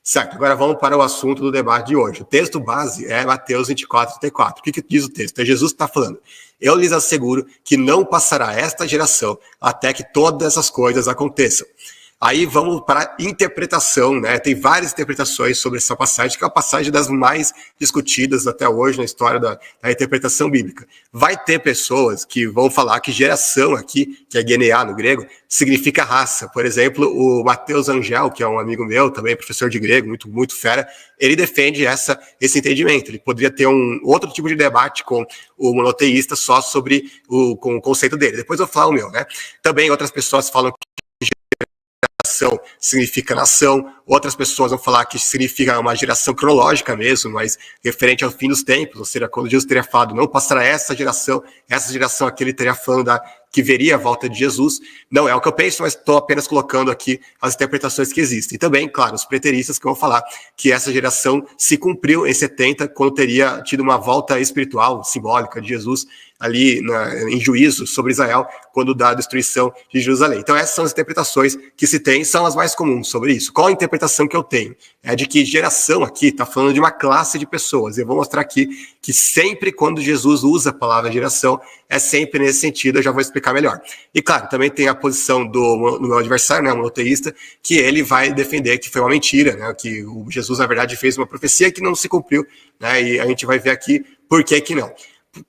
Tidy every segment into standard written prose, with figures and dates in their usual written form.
Certo, agora vamos para o assunto do debate de hoje. O texto base é Mateus 24:34. O que diz o texto? É Jesus que está falando. Eu lhes asseguro que não passará esta geração até que todas essas coisas aconteçam. Aí vamos para a interpretação, né? Tem várias interpretações sobre essa passagem, que é uma passagem das mais discutidas até hoje na história da interpretação bíblica. Vai ter pessoas que vão falar que geração aqui, que é geneá no grego, significa raça. Por exemplo, o Matheus Angel, que é um amigo meu, também professor de grego, muito fera, ele defende esse entendimento. Ele poderia ter um outro tipo de debate com o monoteísta só sobre com o conceito dele. Depois eu vou falar o meu, né? Também outras pessoas falam que significa nação, outras pessoas vão falar que significa uma geração cronológica mesmo, mas referente ao fim dos tempos, ou seja, quando Jesus teria falado, não passará essa geração aqui ele teria falando que veria a volta de Jesus. Não é o que eu penso, mas estou apenas colocando aqui as interpretações que existem. E também, claro, os preteristas que vão falar que essa geração se cumpriu em 70, quando teria tido uma volta espiritual, simbólica de Jesus, ali em juízo sobre Israel, quando da destruição de Jerusalém. Então essas são as interpretações que se tem, são as mais comuns sobre isso. Qual a interpretação que eu tenho? É de que geração aqui está falando de uma classe de pessoas. Eu vou mostrar aqui que sempre quando Jesus usa a palavra geração, é sempre nesse sentido, eu já vou explicar melhor. E claro, também tem a posição do meu adversário, né, o monoteísta, que ele vai defender que foi uma mentira, né, que o Jesus, na verdade, fez uma profecia que não se cumpriu, né, e a gente vai ver aqui por que não.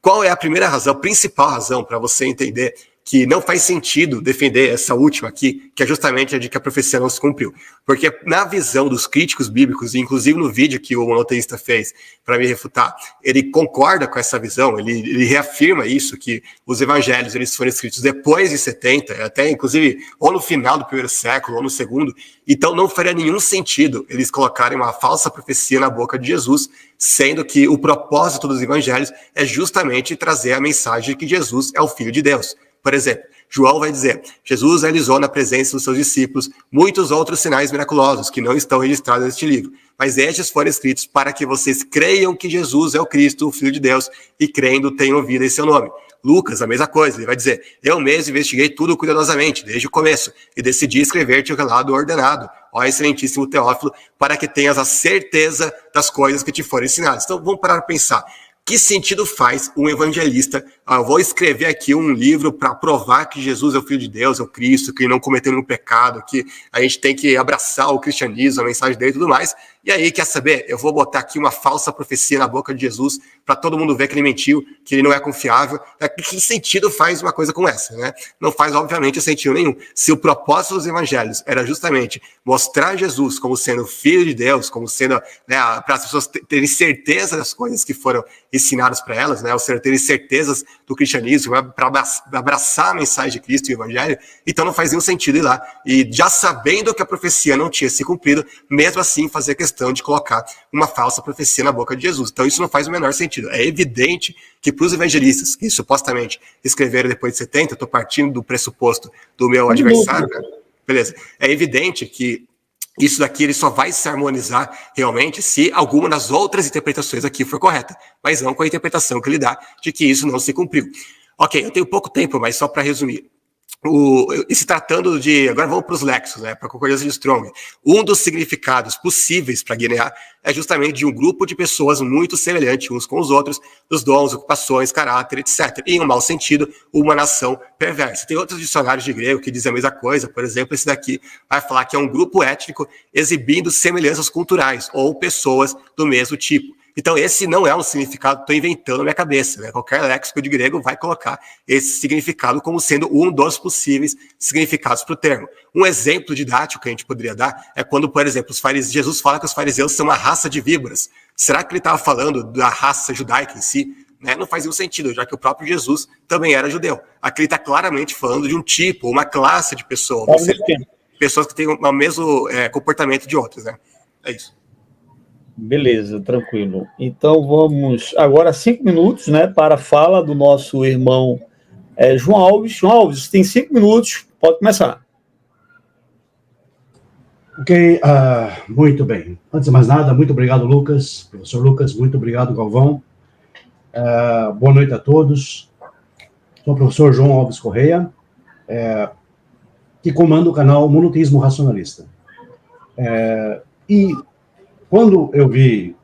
Qual é a primeira razão, a principal razão para você entender que não faz sentido defender essa última aqui, que é justamente a de que a profecia não se cumpriu? Porque na visão dos críticos bíblicos, e inclusive no vídeo que o monoteísta fez para me refutar, ele concorda com essa visão, ele reafirma isso, que os evangelhos eles foram escritos depois de 70, até inclusive ou no final do primeiro século, ou no segundo, então não faria nenhum sentido eles colocarem uma falsa profecia na boca de Jesus, sendo que o propósito dos evangelhos é justamente trazer a mensagem de que Jesus é o Filho de Deus. Por exemplo, João vai dizer, Jesus realizou na presença dos seus discípulos muitos outros sinais miraculosos que não estão registrados neste livro, mas estes foram escritos para que vocês creiam que Jesus é o Cristo, o Filho de Deus, e crendo tenham vida em seu nome. Lucas, a mesma coisa, ele vai dizer, eu mesmo investiguei tudo cuidadosamente, desde o começo, e decidi escrever-te o relato ordenado, ó excelentíssimo Teófilo, para que tenhas a certeza das coisas que te foram ensinadas. Então vamos parar para pensar. Que sentido faz um evangelista? Eu vou escrever aqui um livro para provar que Jesus é o Filho de Deus, é o Cristo, que não cometeu nenhum pecado, que a gente tem que abraçar o cristianismo, a mensagem dele e tudo mais. E aí, quer saber? Eu vou botar aqui uma falsa profecia na boca de Jesus para todo mundo ver que ele mentiu, que ele não é confiável. Que sentido faz uma coisa como essa, né? Não faz, obviamente, sentido nenhum. Se o propósito dos evangelhos era justamente mostrar Jesus como sendo Filho de Deus, como sendo, né, para as pessoas terem certeza das coisas que foram ensinadas para elas, né, ou seja, terem certezas do cristianismo, para abraçar a mensagem de Cristo e o evangelho, então não faz nenhum sentido ir lá. E já sabendo que a profecia não tinha se cumprido, mesmo assim fazer questão de colocar uma falsa profecia na boca de Jesus. Então isso não faz o menor sentido. É evidente que para os evangelistas que supostamente escreveram depois de 70, eu estou partindo do pressuposto do meu adversário, cara. Beleza. É evidente que isso daqui ele só vai se harmonizar realmente se alguma das outras interpretações aqui for correta, mas não com a interpretação que ele dá de que isso não se cumpriu. Ok, eu tenho pouco tempo, mas só para resumir. Se tratando de... Agora vamos para os lexos, né, para a concordância de Strong. Um dos significados possíveis para geneá é justamente de um grupo de pessoas muito semelhante uns com os outros, dos dons, ocupações, caráter, etc. E, em um mau sentido, uma nação perversa. Tem outros dicionários de grego que dizem a mesma coisa. Por exemplo, esse daqui vai falar que é um grupo étnico exibindo semelhanças culturais ou pessoas do mesmo tipo. Então, esse não é um significado que estou inventando na minha cabeça, né? Qualquer léxico de grego vai colocar esse significado como sendo um dos possíveis significados para o termo. Um exemplo didático que a gente poderia dar é quando, por exemplo, Jesus fala que os fariseus são uma raça de víboras. Será que ele estava falando da raça judaica em si? Né? Não faz nenhum sentido, já que o próprio Jesus também era judeu. Aqui ele está claramente falando de um tipo, uma classe de pessoas, ou seja, pessoas que têm o mesmo comportamento de outras, né? É isso. Beleza, tranquilo. Então vamos agora 5 minutos, né, para a fala do nosso irmão João Alves. João Alves, tem 5 minutos, pode começar. Ok, muito bem. Antes de mais nada, muito obrigado, Lucas, professor Lucas, muito obrigado, Galvão. Boa noite a todos. Sou o professor João Alves Correia, que comanda o canal Monoteísmo Racionalista. E quando eu vi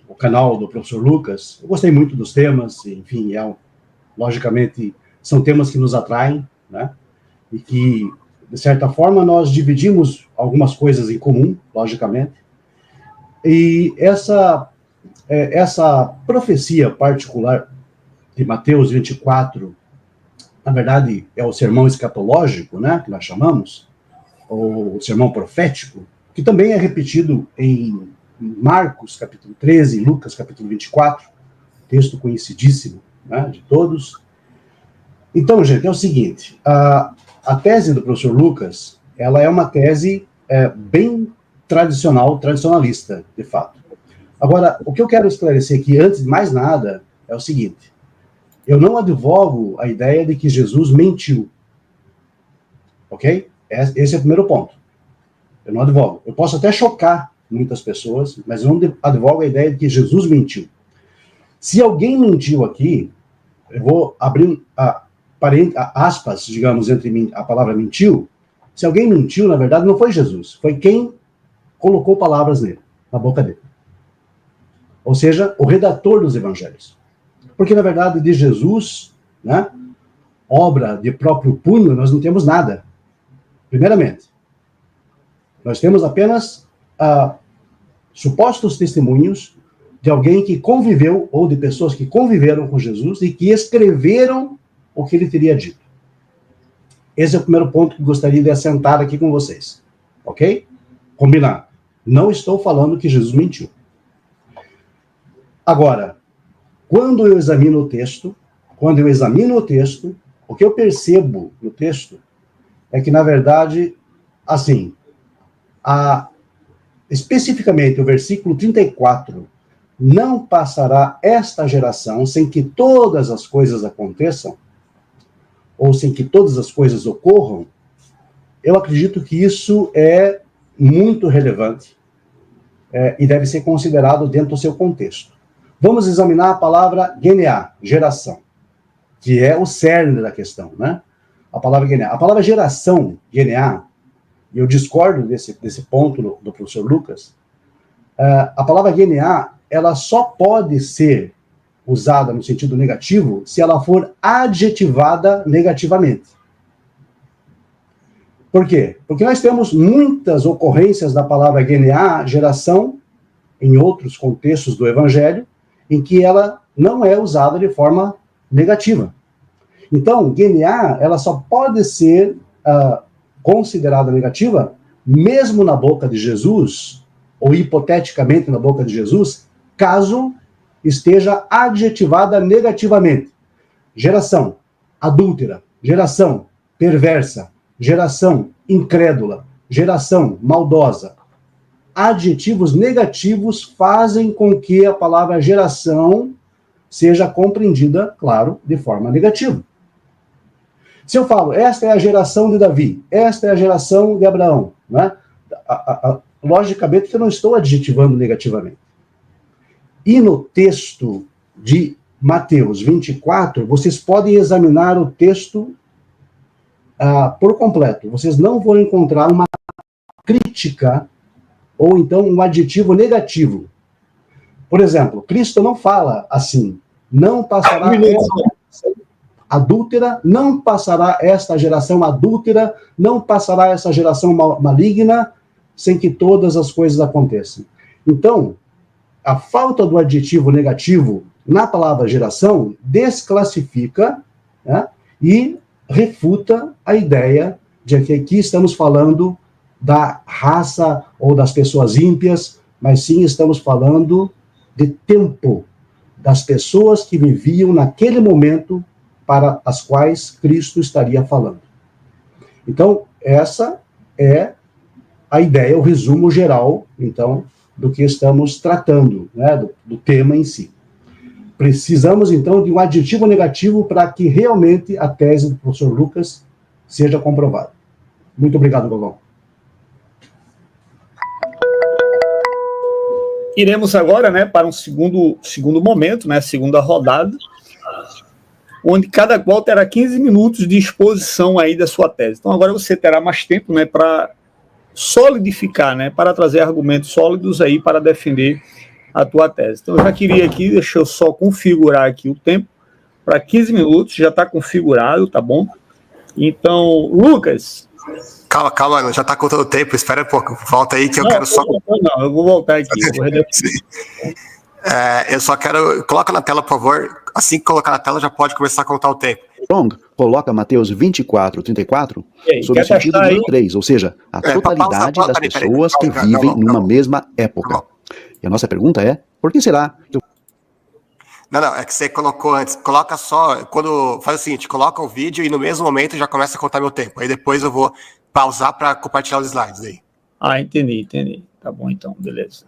o canal do professor Lucas, eu gostei muito dos temas, enfim, logicamente, são temas que nos atraem, né? E que, de certa forma, nós dividimos algumas coisas em comum, logicamente. E essa profecia particular de Mateus 24, na verdade, é o sermão escatológico, né, que nós chamamos, ou o sermão profético, que também é repetido em Marcos, capítulo 13, Lucas, capítulo 24, texto conhecidíssimo, né, de todos. Então, gente, é o seguinte, a tese do professor Lucas, ela é uma tese bem tradicionalista, de fato. Agora, o que eu quero esclarecer aqui, antes de mais nada, é o seguinte: eu não advogo a ideia de que Jesus mentiu. Ok? Esse é o primeiro ponto. Eu não advogo. Eu posso até chocar muitas pessoas, mas eu não advogo a ideia de que Jesus mentiu. Se alguém mentiu aqui, eu vou abrir aspas, digamos, entre mim, a palavra mentiu. Se alguém mentiu, na verdade, não foi Jesus. Foi quem colocou palavras nele, na boca dele. Ou seja, o redator dos evangelhos. Porque, na verdade, de Jesus, né, obra de próprio punho, nós não temos nada. Primeiramente, nós temos apenas supostos testemunhos de alguém que conviveu, ou de pessoas que conviveram com Jesus e que escreveram o que ele teria dito. Esse é o primeiro ponto que gostaria de assentar aqui com vocês. Ok? Combinado. Não estou falando que Jesus mentiu. Agora, quando eu examino o texto, o que eu percebo no texto é que, na verdade, assim, especificamente o versículo 34, não passará esta geração sem que todas as coisas aconteçam, ou sem que todas as coisas ocorram. Eu acredito que isso é muito relevante e deve ser considerado dentro do seu contexto. Vamos examinar a palavra geneá, geração, que é o cerne da questão, né? A palavra geneá. A palavra geração, geneá, e eu discordo desse ponto do professor Lucas, a palavra geneá, ela só pode ser usada no sentido negativo se ela for adjetivada negativamente. Por quê? Porque nós temos muitas ocorrências da palavra geneá, geração, em outros contextos do Evangelho, em que ela não é usada de forma negativa. Então, geneá, ela só pode ser considerada negativa, mesmo na boca de Jesus, ou hipoteticamente na boca de Jesus, caso esteja adjetivada negativamente. Geração adúltera, geração perversa, geração incrédula, geração maldosa. Adjetivos negativos fazem com que a palavra geração seja compreendida, claro, de forma negativa. Se eu falo, esta é a geração de Davi, esta é a geração de Abraão, né? Logicamente que eu não estou adjetivando negativamente. E no texto de Mateus 24, vocês podem examinar o texto por completo. Vocês não vão encontrar uma crítica ou então um adjetivo negativo. Por exemplo, Cristo não fala assim, não passará adúltera, não passará esta geração adúltera, não passará essa geração maligna, sem que todas as coisas aconteçam. Então, a falta do adjetivo negativo na palavra geração desclassifica, né, e refuta a ideia de que aqui estamos falando da raça ou das pessoas ímpias, mas sim estamos falando de tempo, das pessoas que viviam naquele momento para as quais Cristo estaria falando. Então, essa é a ideia, o resumo geral, então, do que estamos tratando, né, do tema em si. Precisamos, então, de um adjetivo negativo para que realmente a tese do professor Lucas seja comprovada. Muito obrigado, Galvão. Iremos agora, né, para um segundo momento, né, segunda rodada, onde cada qual terá 15 minutos de exposição aí da sua tese. Então agora você terá mais tempo, né, para solidificar, né, para trazer argumentos sólidos aí para defender a tua tese. Então, eu já queria aqui, deixa eu só configurar aqui o tempo para 15 minutos, já está configurado, tá bom? Então, Lucas... Calma, já está contando o tempo, espera um pouco, volta aí que eu quero só... Não, eu vou voltar aqui. Eu só quero... Coloca na tela, por favor. Assim que colocar na tela, já pode começar a contar o tempo. Strong coloca Mateus 24:34 sob o sentido número 3, ou seja, a totalidade das pessoas que vivem numa mesma época. E a nossa pergunta é, por que será que... Não, é que você colocou antes. Coloca só... Faz o seguinte, coloca o vídeo e no mesmo momento já começa a contar meu tempo. Aí depois eu vou pausar para compartilhar os slides aí. Entendi. Tá bom, então, beleza.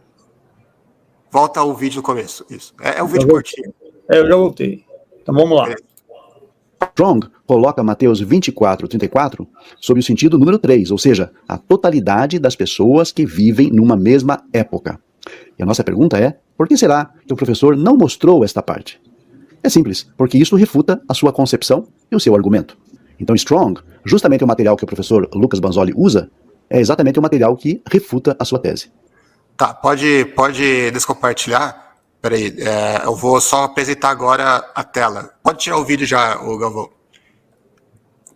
Volta o vídeo no começo, isso. É um vídeo curtinho. Eu já voltei. Então vamos lá. Strong coloca Mateus 24:34 sob o sentido número 3, ou seja, a totalidade das pessoas que vivem numa mesma época. E a nossa pergunta é, por que será que o professor não mostrou esta parte? É simples, porque isso refuta a sua concepção e o seu argumento. Então Strong, justamente o material que o professor Lucas Banzoli usa, é exatamente o material que refuta a sua tese. Tá, pode descompartilhar? Peraí, eu vou só apresentar agora a tela. Pode tirar o vídeo já, o Galvão.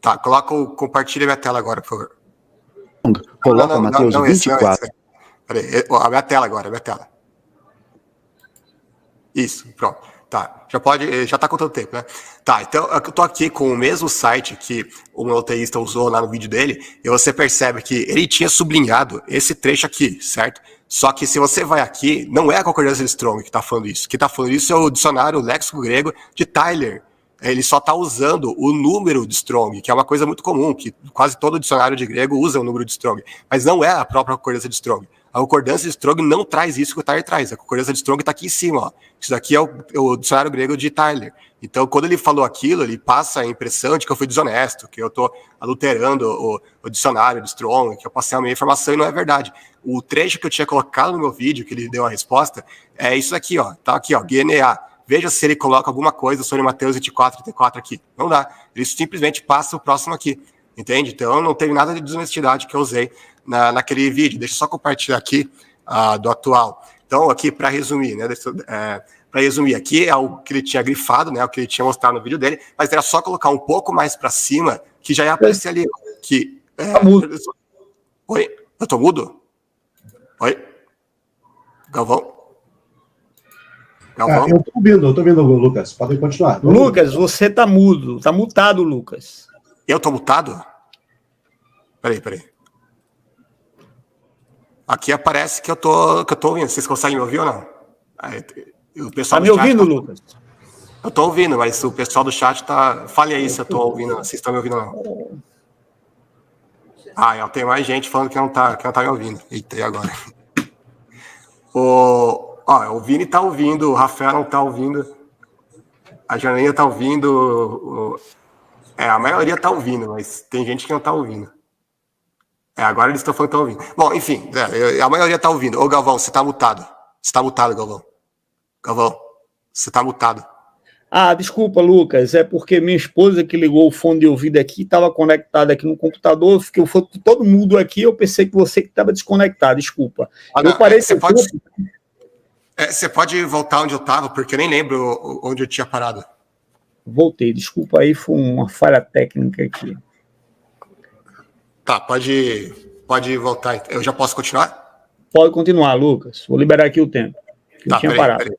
Tá, compartilha minha tela agora, por favor. Coloca Mateus 24. Peraí, a minha tela agora, a minha tela. Isso, pronto. Tá, já tá contando tempo, né? Tá, então eu tô aqui com o mesmo site que o monoteísta usou lá no vídeo dele, e você percebe que ele tinha sublinhado esse trecho aqui, certo? Só que se você vai aqui, não é a concordância de Strong que tá falando isso. Que tá falando isso é o dicionário léxico grego de Tyler. Ele só tá usando o número de Strong, que é uma coisa muito comum, que quase todo dicionário de grego usa o número de Strong. Mas não é a própria concordância de Strong. A concordância de Strong não traz isso que o Tyler traz. A concordância de Strong está aqui em cima. Ó. Isso daqui é o dicionário grego de Tyler. Então, quando ele falou aquilo, ele passa a impressão de que eu fui desonesto, que eu estou adulterando o dicionário de Strong, que eu passei a minha informação e não é verdade. O trecho que eu tinha colocado no meu vídeo, que ele deu a resposta, é isso aqui, ó. Tá aqui, ó, GNA. Veja se ele coloca alguma coisa sobre Mateus 24:34 aqui. Não dá. Ele simplesmente passa o próximo aqui. Entende? Então, não teve nada de desonestidade que eu usei naquele vídeo. Deixa eu só compartilhar aqui do atual. Então, aqui, para resumir, né? Para resumir, aqui é o que ele tinha grifado, né? O que ele tinha mostrado no vídeo dele, mas era só colocar um pouco mais para cima que já ia aparecer ali. Que, Oi? Eu tô mudo? Oi? Galvão? Eu tô ouvindo, Lucas. Pode continuar. Lucas, você tá mudo. Tá mutado, Lucas. Eu tô mutado? Peraí. Aqui aparece que eu tô ouvindo. Vocês conseguem me ouvir ou não? O pessoal tá me ouvindo, Lucas? Eu tô ouvindo, mas o pessoal do chat tá... Fale aí se eu tô ouvindo. Vocês estão me ouvindo ou não? Tem mais gente falando que não tá me ouvindo. Eita, e agora? O Vini tá ouvindo, o Rafael não tá ouvindo, a Janaína tá ouvindo, a maioria tá ouvindo, mas tem gente que não tá ouvindo. Agora eles estão falando que estão ouvindo. Bom, enfim, a maioria tá ouvindo. Ô, Galvão, você tá mutado. Você tá mutado, Galvão. Galvão, você tá mutado. Desculpa, Lucas, é porque minha esposa que ligou o fone de ouvido aqui, estava conectada aqui no computador, fiquei todo mundo aqui, eu pensei que você que estava desconectado, desculpa. Eu parei Você pode voltar onde eu estava, porque eu nem lembro onde eu tinha parado. Voltei, desculpa aí, foi uma falha técnica aqui. Tá, pode voltar. Eu já posso continuar? Pode continuar, Lucas. Vou liberar aqui o tempo. Eu tinha parado. Peraí.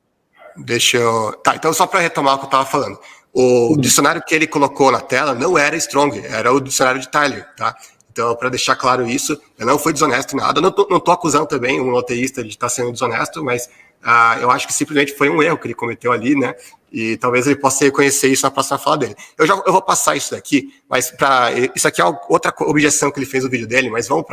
Deixa eu... Tá, então só para retomar o que eu estava falando. O dicionário que ele colocou na tela não era Strong, era o dicionário de Tyler, tá? Então, para deixar claro isso, eu não fui desonesto em nada. Eu não tô acusando também um monoteísta de estar sendo desonesto, mas eu acho que simplesmente foi um erro que ele cometeu ali, né? E talvez ele possa reconhecer isso na próxima fala dele. Eu vou passar isso daqui, mas isso aqui é outra objeção que ele fez no vídeo dele, mas vamos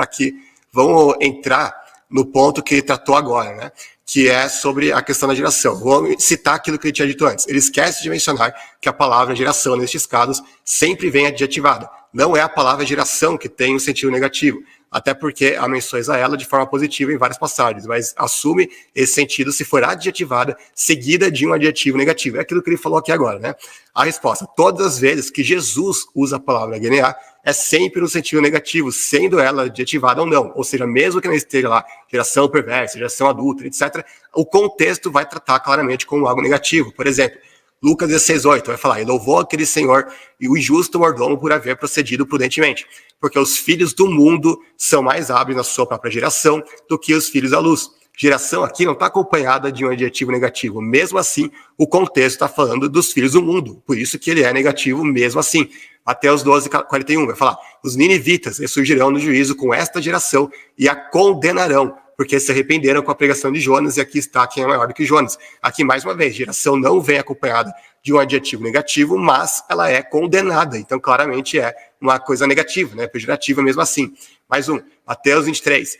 entrar no ponto que ele tratou agora, né? Que é sobre a questão da geração. Vou citar aquilo que ele tinha dito antes. Ele esquece de mencionar que a palavra geração, nestes casos, sempre vem adjetivada. Não é a palavra geração que tem um sentido negativo. até porque há menções a ela de forma positiva em várias passagens, mas assume esse sentido se for adjetivada, seguida de um adjetivo negativo. É aquilo que ele falou aqui agora, né? A resposta: todas as vezes que Jesus usa a palavra genear, é sempre no sentido negativo, sendo ela adjetivada ou não. Ou seja, mesmo que não esteja lá geração perversa, geração adulta, etc., o contexto vai tratar claramente como algo negativo. Por exemplo, Lucas 16:8 vai falar: e louvou aquele Senhor e o injusto mordomo por haver procedido prudentemente, porque os filhos do mundo são mais hábeis na sua própria geração do que os filhos da luz. Geração aqui não está acompanhada de um adjetivo negativo. Mesmo assim, o contexto está falando dos filhos do mundo. Por isso que ele é negativo mesmo assim. Mateus 12:41 vai falar: os ninivitas ressurgirão no juízo com esta geração e a condenarão, porque se arrependeram com a pregação de Jonas, e aqui está quem é maior do que Jonas. Aqui, mais uma vez, geração não vem acompanhada de um adjetivo negativo, mas ela é condenada. Então, claramente, é uma coisa negativa, né? Pejorativa mesmo assim. Mais um, Mateus 23,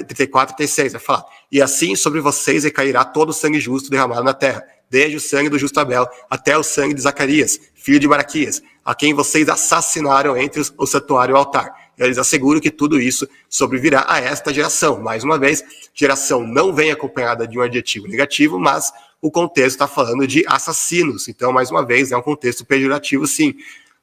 34 e 36, vai falar: e assim sobre vocês recairá todo o sangue justo derramado na terra, desde o sangue do justo Abel até o sangue de Zacarias, filho de Maraquias, a quem vocês assassinaram entre o santuário e o altar. Eu lhes asseguro que tudo isso sobrevirá a esta geração. Mais uma vez, geração não vem acompanhada de um adjetivo negativo, mas o contexto está falando de assassinos. Então, mais uma vez, é um contexto pejorativo, sim.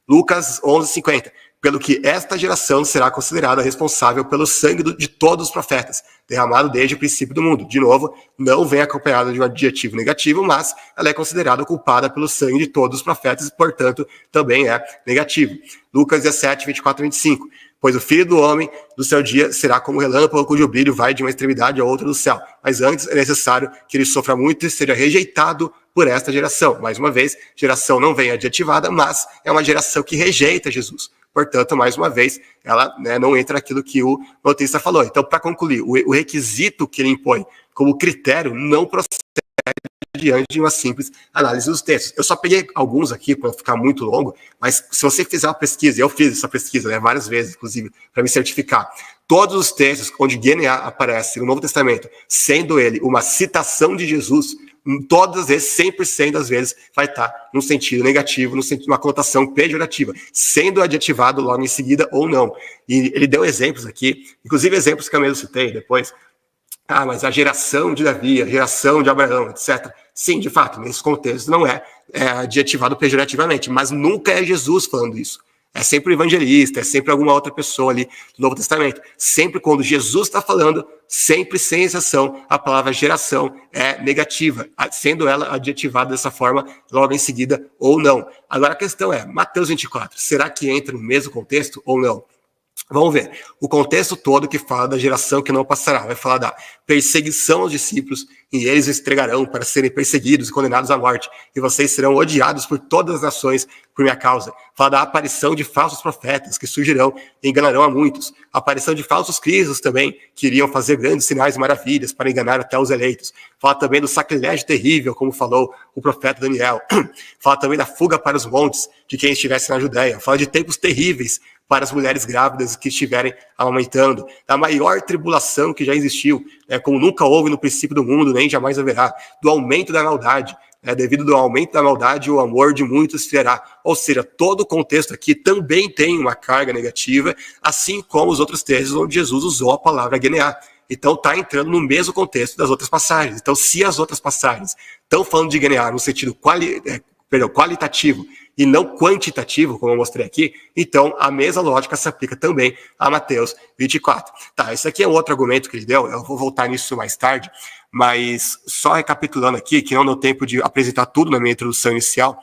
Lucas 11:50. Pelo que esta geração será considerada responsável pelo sangue de todos os profetas, derramado desde o princípio do mundo. De novo, não vem acompanhada de um adjetivo negativo, mas ela é considerada culpada pelo sangue de todos os profetas e, portanto, também é negativo. Lucas 17:24-25. Pois o filho do homem, do seu dia, será como relâmpago cujo brilho vai de uma extremidade à outra do céu. Mas antes é necessário que ele sofra muito e seja rejeitado por esta geração. Mais uma vez, geração não vem adjetivada, mas é uma geração que rejeita Jesus. Portanto, mais uma vez, ela não entra naquilo que o notista falou. Então, para concluir, o requisito que ele impõe como critério não procede diante de uma simples análise dos textos. Eu só peguei alguns aqui para ficar muito longo, mas se você fizer uma pesquisa, eu fiz essa pesquisa várias vezes, inclusive, para me certificar, todos os textos onde Geneá aparece no Novo Testamento, sendo ele uma citação de Jesus, todas as vezes, 100% das vezes, vai estar num sentido negativo, numa conotação pejorativa, sendo adjetivado logo em seguida ou não. E ele deu exemplos aqui, inclusive exemplos que eu mesmo citei depois. Ah, mas a geração de Davi, a geração de Abraão, etc. Sim, de fato, nesse contexto não é adjetivado pejorativamente, mas nunca é Jesus falando isso. É sempre o evangelista, é sempre alguma outra pessoa ali do Novo Testamento. Sempre quando Jesus está falando, sempre sem exceção, a palavra geração é negativa, sendo ela adjetivada dessa forma logo em seguida ou não. Agora a questão é, Mateus 24, será que entra no mesmo contexto ou não? Vamos ver. O contexto todo que fala da geração que não passará. Vai falar da perseguição aos discípulos, e eles os entregarão para serem perseguidos e condenados à morte. E vocês serão odiados por todas as nações por minha causa. Fala da aparição de falsos profetas que surgirão e enganarão a muitos. A aparição de falsos cristos também, que iriam fazer grandes sinais e maravilhas para enganar até os eleitos. Fala também do sacrilégio terrível, como falou o profeta Daniel. Fala também da fuga para os montes de quem estivesse na Judéia. Fala de tempos terríveis para as mulheres grávidas que estiverem amamentando, da maior tribulação que já existiu, como nunca houve no princípio do mundo, nem jamais haverá, do aumento da maldade, devido ao aumento da maldade, o amor de muitos esfriará. Ou seja, todo o contexto aqui também tem uma carga negativa, assim como os outros textos onde Jesus usou a palavra genear. Então está entrando no mesmo contexto das outras passagens. Então, se as outras passagens estão falando de genear no sentido qualitativo e não quantitativo, como eu mostrei aqui, então a mesma lógica se aplica também a Mateus 24. Tá, esse aqui é um outro argumento que ele deu, eu vou voltar nisso mais tarde, mas só recapitulando aqui, que não deu tempo de apresentar tudo na minha introdução inicial,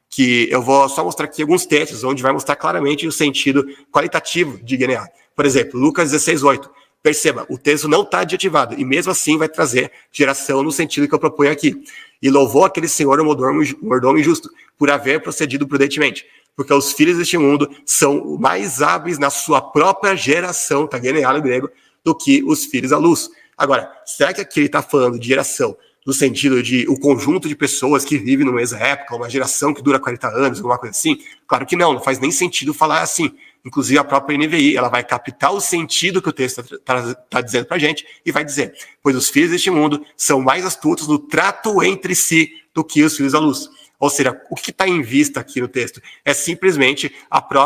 que eu vou só mostrar aqui alguns textos, onde vai mostrar claramente o sentido qualitativo de genear. Por exemplo, Lucas 16:8. Perceba, o texto não está adjetivado, e mesmo assim vai trazer geração no sentido que eu proponho aqui. E louvou aquele Senhor, o mordomo injusto, por haver procedido prudentemente, porque os filhos deste mundo são mais hábeis na sua própria geração, tá genear no grego, do que os filhos da luz. Agora, será que aqui ele está falando de geração no sentido de o conjunto de pessoas que vivem na mesma época, uma geração que dura 40 anos, alguma coisa assim? Claro que não faz nem sentido falar assim. Inclusive a própria NVI, ela vai captar o sentido que o texto está dizendo para a gente e vai dizer, pois os filhos deste mundo são mais astutos no trato entre si do que os filhos da luz. Ou seja, o que está em vista aqui no texto? É simplesmente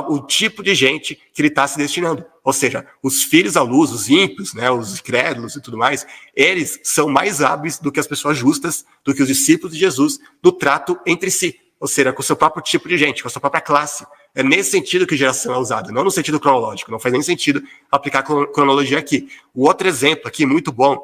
o tipo de gente que ele está se destinando. Ou seja, os filhos à luz, os ímpios, né, os crédulos e tudo mais, eles são mais hábeis do que as pessoas justas, do que os discípulos de Jesus, do trato entre si. Ou seja, com o seu próprio tipo de gente, com a sua própria classe. É nesse sentido que geração é usada, não no sentido cronológico. Não faz nem sentido aplicar cronologia aqui. O outro exemplo aqui, muito bom,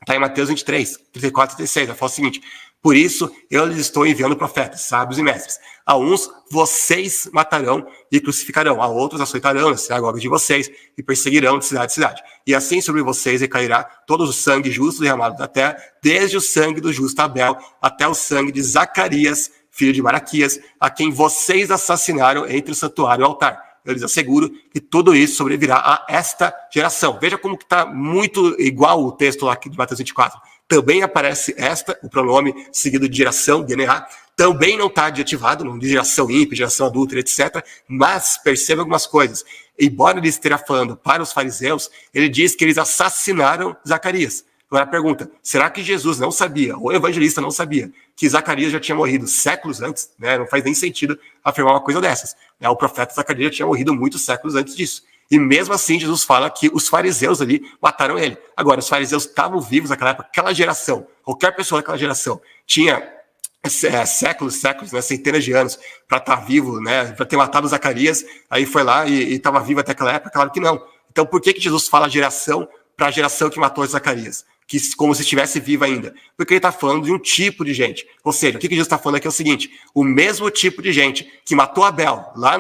está em Mateus 23, 34 e 36. Vai falar o seguinte: por isso eu lhes estou enviando profetas, sábios e mestres. A uns vocês matarão e crucificarão, a outros açoitarão nas sinagogas de vocês e perseguirão de cidade em cidade. E assim sobre vocês recairá todo o sangue justo derramado da terra, desde o sangue do justo Abel até o sangue de Zacarias, filho de Maraquias, a quem vocês assassinaram entre o santuário e o altar. Eu lhes asseguro que tudo isso sobrevirá a esta geração. Veja como está muito igual o texto lá de Mateus 24. Também aparece o pronome seguido de geração, DNA. Também não está adjetivado, não de geração ímpia, geração adúltera, etc. Mas perceba algumas coisas. Embora ele esteja falando para os fariseus, ele diz que eles assassinaram Zacarias. Agora a pergunta: será que Jesus não sabia, ou o evangelista não sabia, que Zacarias já tinha morrido séculos antes? Né? Não faz nem sentido afirmar uma coisa dessas. Né? O profeta Zacarias já tinha morrido muitos séculos antes disso. E mesmo assim, Jesus fala que os fariseus ali mataram ele. Agora, os fariseus estavam vivos naquela época, aquela geração, qualquer pessoa daquela geração tinha séculos, né, centenas de anos para estar vivo, né, para ter matado Zacarias, aí foi lá e estava vivo até aquela época? Claro que não. Então, por que Jesus fala geração para a geração que matou Zacarias? Que, como se estivesse viva ainda. Porque ele está falando de um tipo de gente. Ou seja, o que Jesus está falando aqui é o seguinte: o mesmo tipo de gente que matou Abel, lá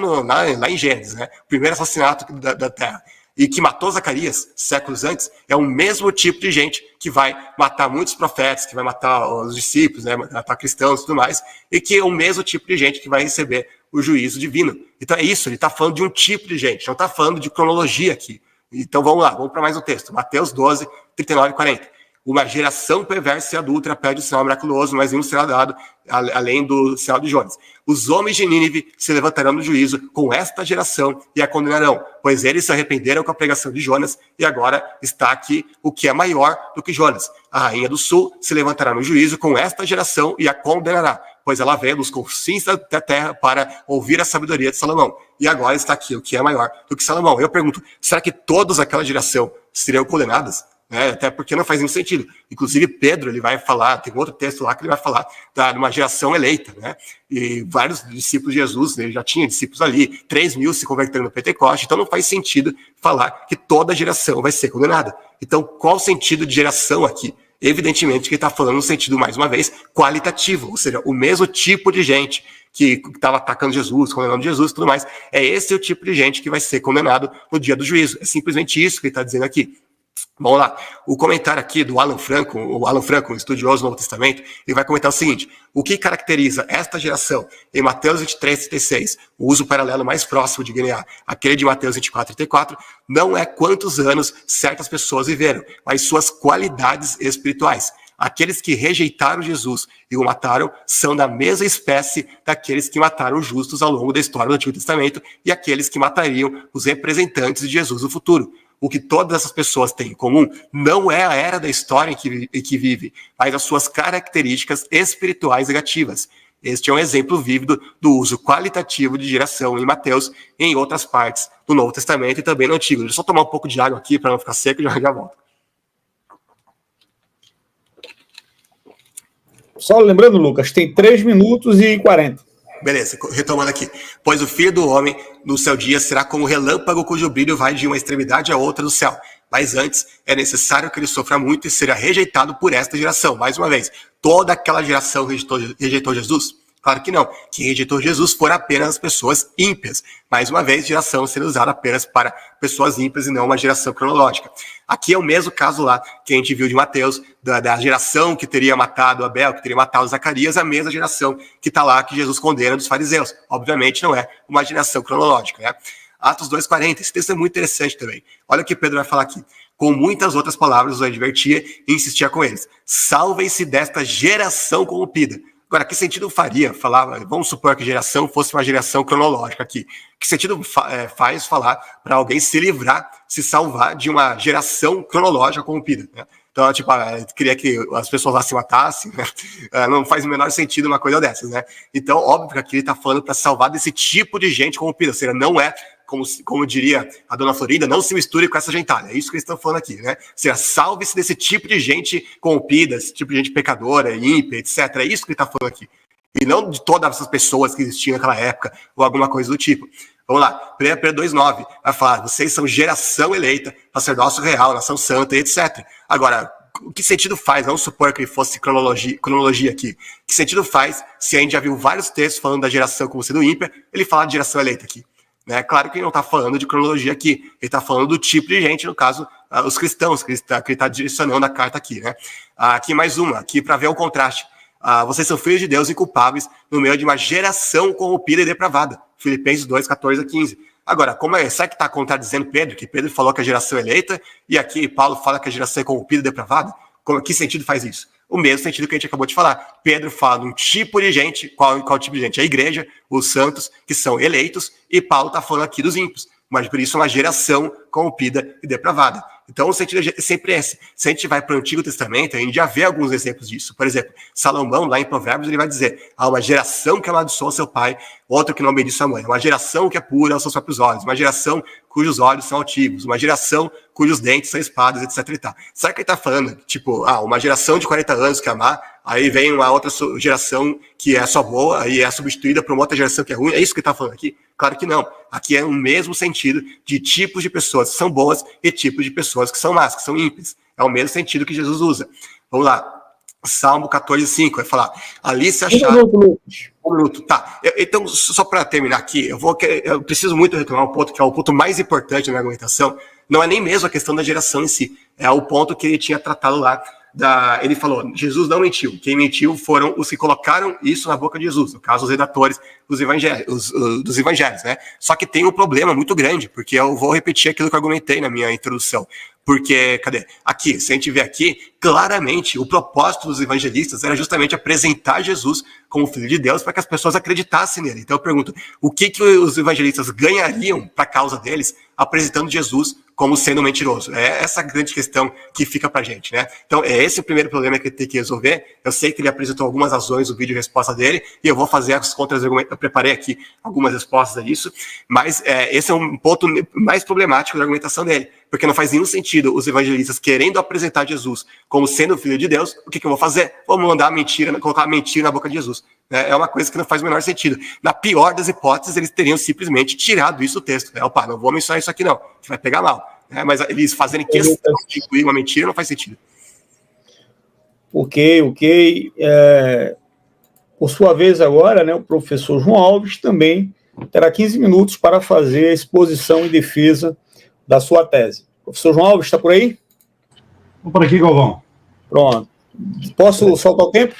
em Gênesis, né, o primeiro assassinato da terra, e que matou Zacarias séculos antes, é o mesmo tipo de gente que vai matar muitos profetas, que vai matar os discípulos, né, matar cristãos e tudo mais, e que é o mesmo tipo de gente que vai receber o juízo divino. Então é isso, ele está falando de um tipo de gente, não está falando de cronologia aqui. Então vamos lá, vamos para mais um texto. Mateus 12, 39 e 40. Uma geração perversa e adúltera pede o sinal miraculoso, mas nenhum será dado, além do sinal de Jonas. Os homens de Nínive se levantarão no juízo com esta geração e a condenarão, pois eles se arrependeram com a pregação de Jonas, e agora está aqui o que é maior do que Jonas. A rainha do sul se levantará no juízo com esta geração e a condenará, pois ela veio dos confins da terra para ouvir a sabedoria de Salomão. E agora está aqui o que é maior do que Salomão. Eu pergunto, será que todas aquela geração seriam condenadas? Até porque não faz nenhum sentido. Inclusive Pedro, ele vai falar, tem outro texto lá que ele vai falar de uma geração eleita, né? E vários discípulos de Jesus, ele já tinha discípulos ali, 3.000 se convertendo no Pentecoste, então não faz sentido falar que toda geração vai ser condenada. Então qual o sentido de geração aqui? Evidentemente que ele está falando no sentido, mais uma vez, qualitativo, ou seja, o mesmo tipo de gente que estava atacando Jesus, condenando Jesus e tudo mais, é esse o tipo de gente que vai ser condenado no dia do juízo. É simplesmente isso que ele está dizendo aqui. Vamos lá, o comentário aqui do Alan Franco, um estudioso do Novo Testamento, ele vai comentar o seguinte: o que caracteriza esta geração em Mateus 23, 36, o uso paralelo mais próximo de DNA, aquele de Mateus 24, 34, não é quantos anos certas pessoas viveram, mas suas qualidades espirituais. Aqueles que rejeitaram Jesus e o mataram são da mesma espécie daqueles que mataram os justos ao longo da história do Antigo Testamento e aqueles que matariam os representantes de Jesus no futuro. O que todas essas pessoas têm em comum não é a era da história em que vive, mas as suas características espirituais negativas. Este é um exemplo vívido do uso qualitativo de geração em Mateus e em outras partes do Novo Testamento e também no Antigo. Deixa eu só tomar um pouco de água aqui para não ficar seco e já volto. Só lembrando, Lucas, tem 3 minutos e 40. Beleza, retomando aqui. Pois o Filho do Homem, no seu dia, será como o relâmpago cujo brilho vai de uma extremidade à outra do céu. Mas antes, é necessário que ele sofra muito e seja rejeitado por esta geração. Mais uma vez, toda aquela geração rejeitou Jesus? Claro que não. Quem rejeitou Jesus foram apenas as pessoas ímpias. Mais uma vez, geração sendo usada apenas para pessoas ímpias e não uma geração cronológica. Aqui é o mesmo caso lá que a gente viu de Mateus, da geração que teria matado Abel, que teria matado Zacarias, a mesma geração que está lá, que Jesus condena dos fariseus. Obviamente não é uma geração cronológica, né? Atos 2,40, esse texto é muito interessante também. Olha o que Pedro vai falar aqui. Com muitas outras palavras, os advertia e insistia com eles. Salvem-se desta geração corrompida. Agora, que sentido faria falar, vamos supor que a geração fosse uma geração cronológica aqui. Que sentido faz falar para alguém se livrar, se salvar de uma geração cronológica corrompida? Né? Então, tipo, queria que as pessoas lá se matassem, né? Não faz o menor sentido uma coisa dessas, né? Então, óbvio que aqui ele está falando para salvar desse tipo de gente corrompida, ou seja, não é, como diria a dona Florinda, não se misture com essa gentalha. É isso que eles estão falando aqui, né? Ou seja, salve-se desse tipo de gente corrompida, esse tipo de gente pecadora, ímpia, etc. É isso que ele está falando aqui. E não de todas essas pessoas que existiam naquela época, ou alguma coisa do tipo. Vamos lá, 1 Pedro 2,9 vai falar: vocês são geração eleita, sacerdócio real, nação santa, etc. Agora, o que sentido faz? Vamos supor que fosse cronologia aqui. Que sentido faz se a gente já viu vários textos falando da geração como sendo ímpia, ele fala de geração eleita aqui? Né? Claro que ele não está falando de cronologia aqui, ele está falando do tipo de gente, no caso, os cristãos, que ele está direcionando a carta aqui. Né? Aqui mais uma, aqui para ver o contraste. Vocês são filhos de Deus inculpáveis no meio de uma geração corrompida e depravada. Filipenses 2, 14 a 15. Agora, como é? Será que está contradizendo Pedro? Que Pedro falou que a geração é eleita e aqui Paulo fala que a geração é corrompida e depravada? Que sentido faz isso? O mesmo sentido que a gente acabou de falar. Pedro fala de um tipo de gente, qual tipo de gente? A igreja, os santos, que são eleitos, e Paulo está falando aqui dos ímpios. Mas por isso é uma geração corrompida e depravada. Então o sentido é sempre esse. Se a gente vai para o Antigo Testamento, a gente já vê alguns exemplos disso. Por exemplo, Salomão, lá em Provérbios, ele vai dizer: há uma geração que amaldiçoa seu pai, outro que não obedece sua mãe. Uma geração que é pura aos seus próprios olhos. Uma geração cujos olhos são altivos. Uma geração cujos dentes são espadas, etc. E tal. Será que ele está falando, tipo, uma geração de 40 anos que amar, aí vem uma outra geração que é só boa e é substituída por uma outra geração que é ruim? É isso que ele está falando aqui? Claro que não. Aqui é o mesmo sentido de tipos de pessoas que são boas e tipos de pessoas que são más, que são ímpias. É o mesmo sentido que Jesus usa. Vamos lá. Salmo 14:5 vai falar: ali se acharam... Um minuto. Tá. Então, só para terminar aqui, eu preciso muito retomar um ponto que é o ponto mais importante na minha argumentação. Não é nem mesmo a questão da geração em si. É o ponto que ele tinha tratado lá. Ele falou: Jesus não mentiu. Quem mentiu foram os que colocaram isso na boca de Jesus, no caso, os redatores dos evangelhos, né? Só que tem um problema muito grande, porque eu vou repetir aquilo que eu argumentei na minha introdução. Porque, aqui, se a gente vê aqui, claramente o propósito dos evangelistas era justamente apresentar Jesus como Filho de Deus para que as pessoas acreditassem nele. Então eu pergunto: o que os evangelistas ganhariam para a causa deles apresentando Jesus como sendo mentiroso? É essa a grande questão que fica pra gente, né? Então, é esse o primeiro problema que ele tem que resolver. Eu sei que ele apresentou algumas razões no vídeo de resposta dele, e eu vou fazer as contra-argumentos. Eu preparei aqui algumas respostas a isso, mas esse é um ponto mais problemático da argumentação dele, porque não faz nenhum sentido os evangelistas querendo apresentar Jesus como sendo o Filho de Deus. O que eu vou fazer? Vou mandar colocar a mentira na boca de Jesus. É uma coisa que não faz o menor sentido. Na pior das hipóteses, eles teriam simplesmente tirado isso do texto. Opa, não vou mencionar isso aqui não, que vai pegar mal. Mas eles fazerem questão de incluir uma mentira não faz sentido. Ok. Por sua vez agora, né, o professor João Alves também terá 15 minutos para fazer a exposição em defesa da sua tese. Professor João Alves, está por aí? Estou por aqui, Galvão. Pronto. Posso soltar o tempo?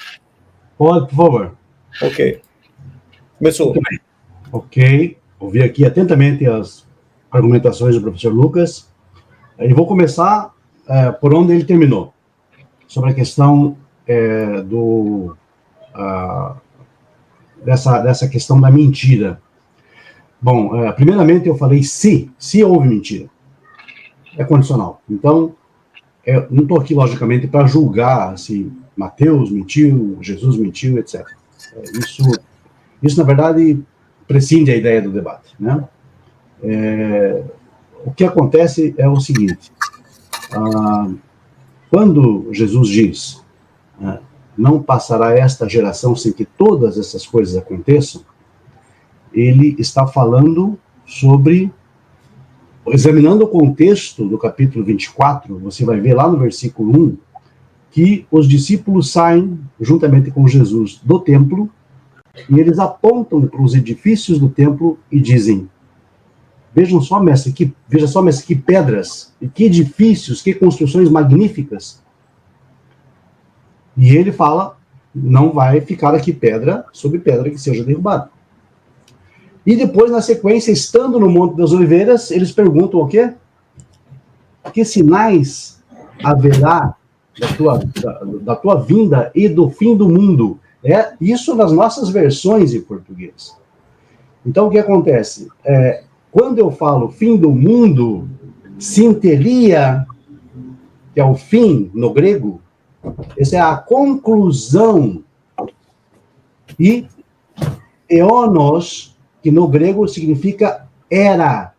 Pode, por favor. Ok. Começou. Muito bem. Ok. Ouvi aqui atentamente as argumentações do professor Lucas. E vou começar por onde ele terminou, sobre a questão dessa questão da mentira. Bom, primeiramente eu falei se houve mentira. É condicional. Então, eu não estou aqui, logicamente, para julgar se Mateus mentiu, Jesus mentiu, etc. Isso, na verdade, prescinde a ideia do debate, né? O que acontece é o seguinte: quando Jesus diz não passará esta geração sem que todas essas coisas aconteçam, ele está falando sobre, examinando o contexto do capítulo 24, você vai ver lá no versículo 1, que os discípulos saem, juntamente com Jesus, do templo, e eles apontam para os edifícios do templo e dizem: veja só, mestre, que pedras, e que edifícios, que construções magníficas. E ele fala: não vai ficar aqui pedra sobre pedra que seja derrubada. E depois, na sequência, estando no Monte das Oliveiras, eles perguntam o quê? Que sinais haverá da tua vinda e do fim do mundo? Isso nas nossas versões em português. Então, o que acontece? Quando eu falo fim do mundo, sinteria que é o fim no grego, essa é a conclusão. E eonos, que no grego significa era,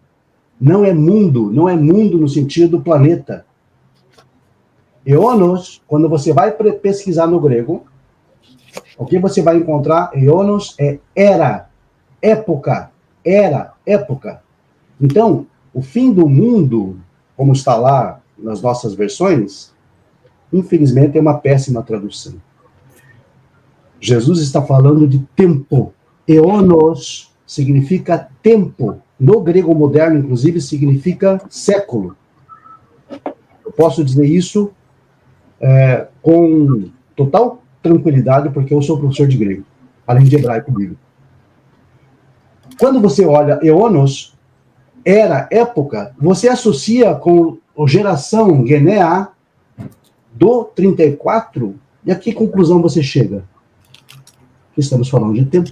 não é mundo no sentido planeta. Eonos, quando você vai pesquisar no grego, o que você vai encontrar? Eonos é era, época, era, época. Então, o fim do mundo, como está lá nas nossas versões, infelizmente é uma péssima tradução. Jesus está falando de tempo. Eonos significa tempo. No grego moderno, inclusive, significa século. Eu posso dizer isso com total tranquilidade, porque eu sou professor de grego, além de hebraico bíblico. Quando você olha eonos, era, época, você associa com a geração Genea do 34, e a que conclusão você chega? Estamos falando de tempo.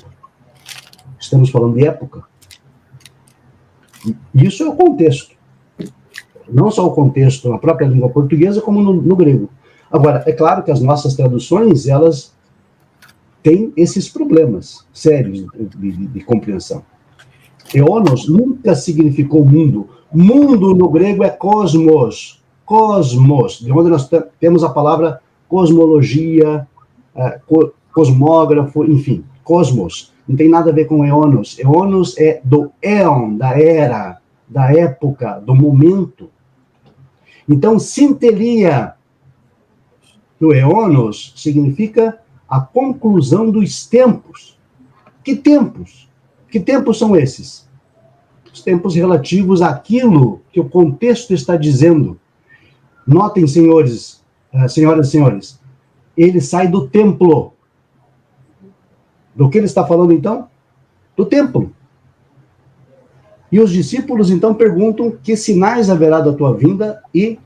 Estamos falando de época. Isso é o contexto. Não só o contexto na própria língua portuguesa, como no grego. Agora, é claro que as nossas traduções, elas têm esses problemas sérios de compreensão. Eonos nunca significou mundo. Mundo no grego é cosmos. Cosmos, de onde nós temos a palavra cosmologia, cosmógrafo, enfim, cosmos. Não tem nada a ver com eonos. Eonos é do éon, da era, da época, do momento. Então, sintelia, do eonos, significa a conclusão dos tempos. Que tempos? Que tempos são esses? Os tempos relativos àquilo que o contexto está dizendo. Notem, senhoras e senhores, ele sai do templo. Do que ele está falando, então? Do templo. E os discípulos, então, perguntam que sinais haverá da tua vinda e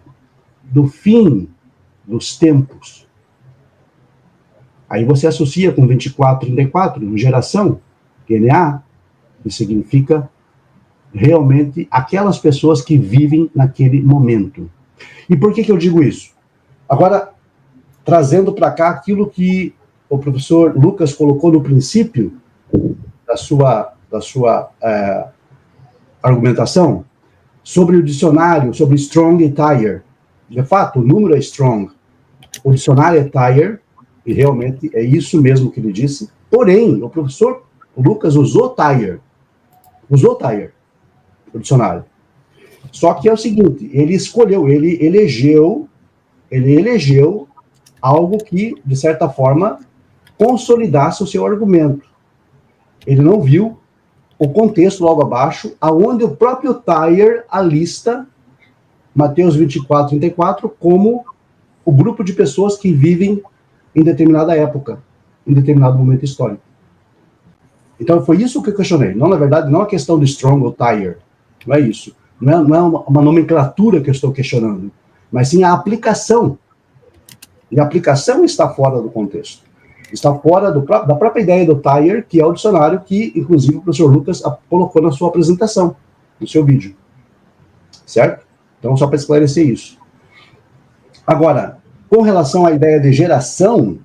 do fim dos tempos. Aí você associa com 24:34, geração, GNA, que significa realmente aquelas pessoas que vivem naquele momento. E por que eu digo isso? Agora, trazendo para cá aquilo que o professor Lucas colocou no princípio da sua argumentação, sobre o dicionário, sobre strong e tire. De fato, o número é strong. O dicionário é tire, e realmente é isso mesmo que ele disse. Porém, o professor Lucas usou tire. Usou tire, o dicionário. Só que é o seguinte, ele elegeu algo que, de certa forma, consolidasse o seu argumento. Ele não viu o contexto logo abaixo, aonde o próprio Thayer alista Mateus 24:34 como o grupo de pessoas que vivem em determinada época, em determinado momento histórico. Então foi isso que eu questionei. Não, na verdade, não a questão do Strong ou Thayer, não é isso. Não é uma nomenclatura que eu estou questionando, mas sim a aplicação. E a aplicação está fora do contexto. Está fora da própria ideia do Thayer, que é o dicionário que, inclusive, o professor Lucas colocou na sua apresentação, no seu vídeo. Certo? Então, só para esclarecer isso. Agora, com relação à ideia de geração,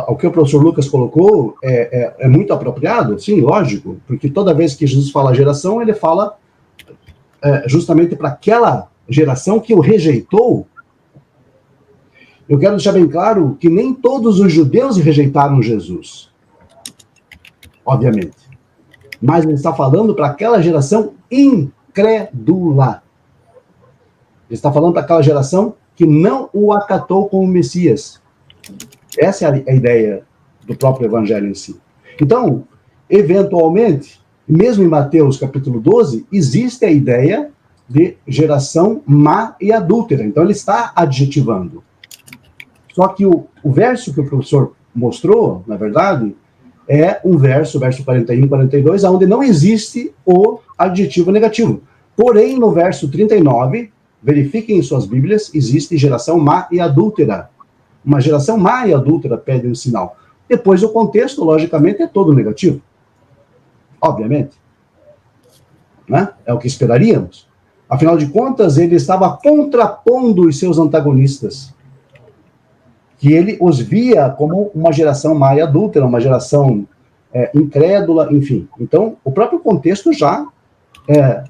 o que o professor Lucas colocou é muito apropriado, sim, lógico, porque toda vez que Jesus fala geração, ele fala justamente para aquela geração que o rejeitou. Eu quero deixar bem claro que nem todos os judeus rejeitaram Jesus, obviamente. Mas ele está falando para aquela geração incrédula. Ele está falando para aquela geração que não o acatou como Messias. Essa é a ideia do próprio evangelho em si. Então, eventualmente, mesmo em Mateus capítulo 12, existe a ideia de geração má e adúltera. Então, ele está adjetivando. Só que o verso que o professor mostrou, na verdade, é um verso 41 e 42, onde não existe o adjetivo negativo. Porém, no verso 39, verifiquem em suas Bíblias, existe geração má e adúltera. Uma geração má e adúltera pede um sinal. Depois, o contexto, logicamente, é todo negativo. Obviamente. Né? É o que esperaríamos. Afinal de contas, ele estava contrapondo os seus antagonistas, que ele os via como uma geração má e adúltera, uma geração incrédula, enfim. Então, o próprio contexto já,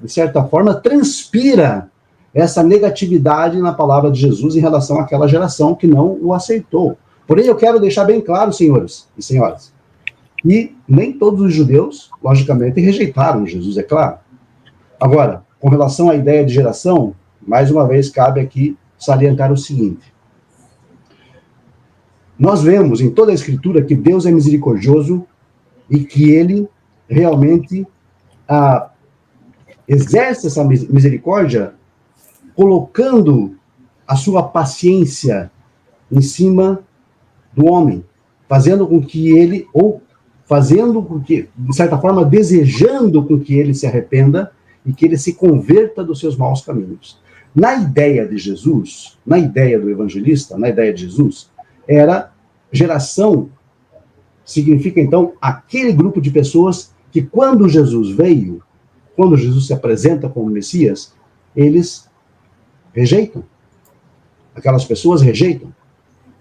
de certa forma, transpira essa negatividade na palavra de Jesus em relação àquela geração que não o aceitou. Porém, eu quero deixar bem claro, senhores e senhoras, que nem todos os judeus, logicamente, rejeitaram Jesus, é claro. Agora, com relação à ideia de geração, mais uma vez cabe aqui salientar o seguinte. Nós vemos em toda a Escritura que Deus é misericordioso e que Ele realmente exerce essa misericórdia colocando a sua paciência em cima do homem, fazendo com que ele, ou fazendo com que, de certa forma, desejando com que ele se arrependa e que ele se converta dos seus maus caminhos. Na ideia de Jesus, na ideia do evangelista, na ideia de Jesus, era geração, significa então aquele grupo de pessoas que quando Jesus veio, quando Jesus se apresenta como Messias, eles rejeitam. Aquelas pessoas rejeitam.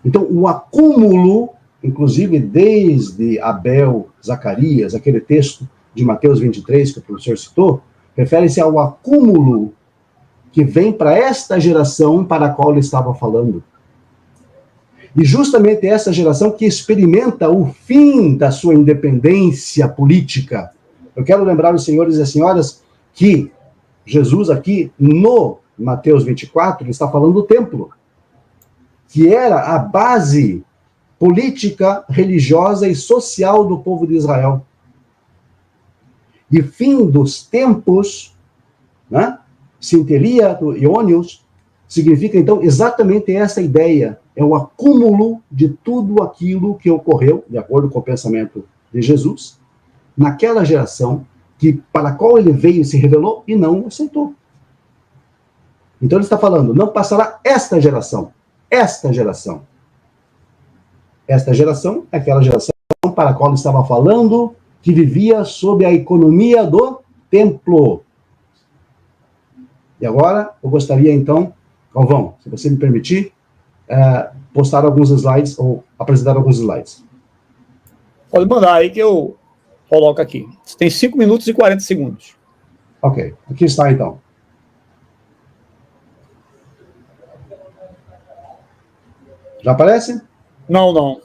Então, o acúmulo, inclusive desde Abel, Zacarias, aquele texto de Mateus 23 que o professor citou, refere-se ao acúmulo que vem para esta geração para a qual ele estava falando. E justamente essa geração que experimenta o fim da sua independência política. Eu quero lembrar os senhores e as senhoras que Jesus aqui, no Mateus 24, ele está falando do templo, que era a base política, religiosa e social do povo de Israel. E fim dos tempos, né? Sinteria do Iônios, significa então exatamente essa ideia, é o acúmulo de tudo aquilo que ocorreu, de acordo com o pensamento de Jesus, naquela geração que, para a qual ele veio e se revelou e não aceitou. Então ele está falando, não passará esta geração. Esta geração. Esta geração é aquela geração para a qual ele estava falando, que vivia sob a economia do templo. E agora, eu gostaria então, Galvão, se você me permitir, postar alguns slides, ou apresentar alguns slides. Pode mandar aí que eu coloco aqui. Você tem 5 minutos e 40 segundos. Ok, aqui está então. Já aparece? Não, não.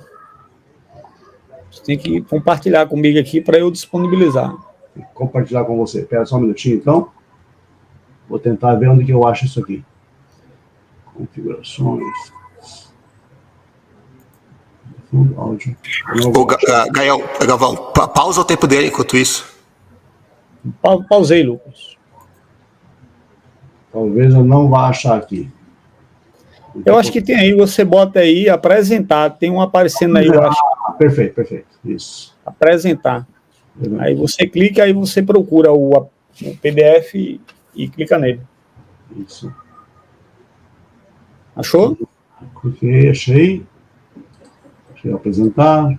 Você tem que compartilhar comigo aqui para eu disponibilizar. Vou compartilhar com você. Espera só um minutinho, então. Vou tentar ver onde que eu acho isso aqui. Configurações. Áudio. Galvão, pausa o tempo dele enquanto isso. Pausei, Lucas. Talvez eu não vá achar aqui. Eu acho que tem aí, você bota aí, apresentar. Tem um aparecendo aí, eu acho. Perfeito, perfeito. Isso. Apresentar. Aí você clica, aí você procura o PDF e clica nele. Isso. Achou? Cliquei, achei. Deixa eu apresentar.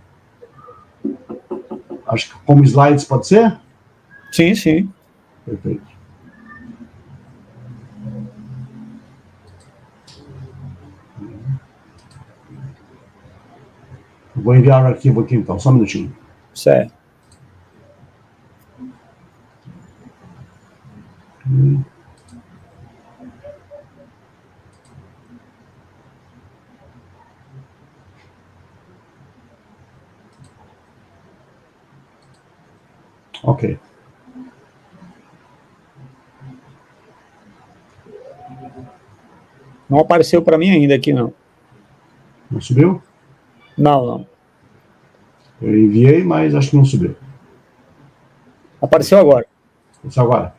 Acho que como slides pode ser? Sim, sim. Perfeito. Vou enviar o arquivo aqui então, só um minutinho. Certo. Ok. Não apareceu para mim ainda aqui, não. Não subiu? Não, não. Eu enviei, mas acho que não subiu. Apareceu agora. Isso agora.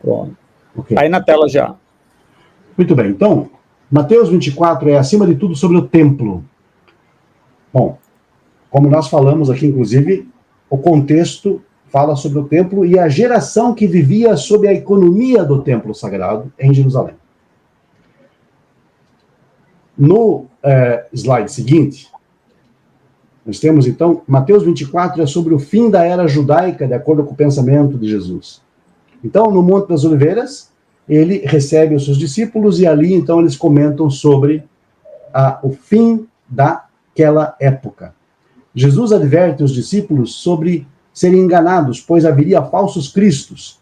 Pronto. Okay. Aí na tela já. Muito bem. Então, Mateus 24 é, acima de tudo, sobre o templo. Bom, como nós falamos aqui, inclusive, o contexto fala sobre o templo e a geração que vivia sob a economia do templo sagrado em Jerusalém. No slide seguinte, nós temos, então, Mateus 24 é sobre o fim da era judaica, de acordo com o pensamento de Jesus. Então, no Monte das Oliveiras, ele recebe os seus discípulos e ali, então, eles comentam sobre o fim daquela época. Jesus adverte os discípulos sobre serem enganados, pois haveria falsos cristos.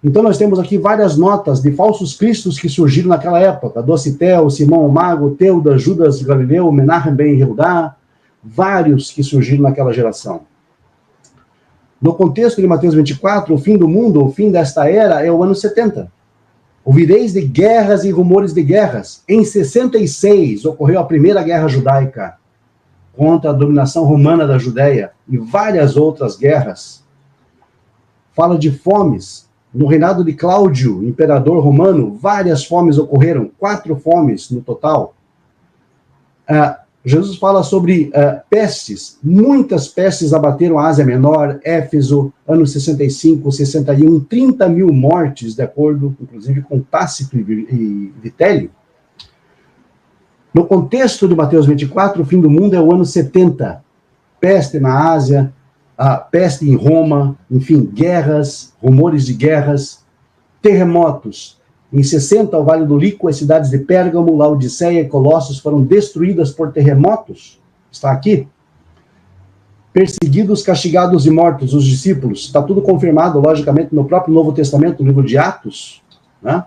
Então, nós temos aqui várias notas de falsos cristos que surgiram naquela época. Docitel, Simão o Mago, Teudas, Judas Galileu, Menahem ben Yehudá, vários que surgiram naquela geração. No contexto de Mateus 24, o fim do mundo, o fim desta era, é o ano 70. Ouvireis de guerras e rumores de guerras. Em 66, ocorreu a primeira guerra judaica contra a dominação romana da Judéia e várias outras guerras. Fala de fomes. No reinado de Cláudio, imperador romano, várias fomes ocorreram, 4 fomes no total. Jesus fala sobre pestes, muitas pestes abateram a Ásia Menor, Éfeso, anos 65, 61, 30 mil mortes, de acordo, inclusive, com Tácito e Vitélio. No contexto de Mateus 24, o fim do mundo é o ano 70. Peste na Ásia, a peste em Roma, enfim, guerras, rumores de guerras, terremotos. Em 60, o Vale do Lico, as cidades de Pérgamo, Laodiceia e Colossos foram destruídas por terremotos. Está aqui. Perseguidos, castigados e mortos, os discípulos. Está tudo confirmado, logicamente, no próprio Novo Testamento, no livro de Atos. Né?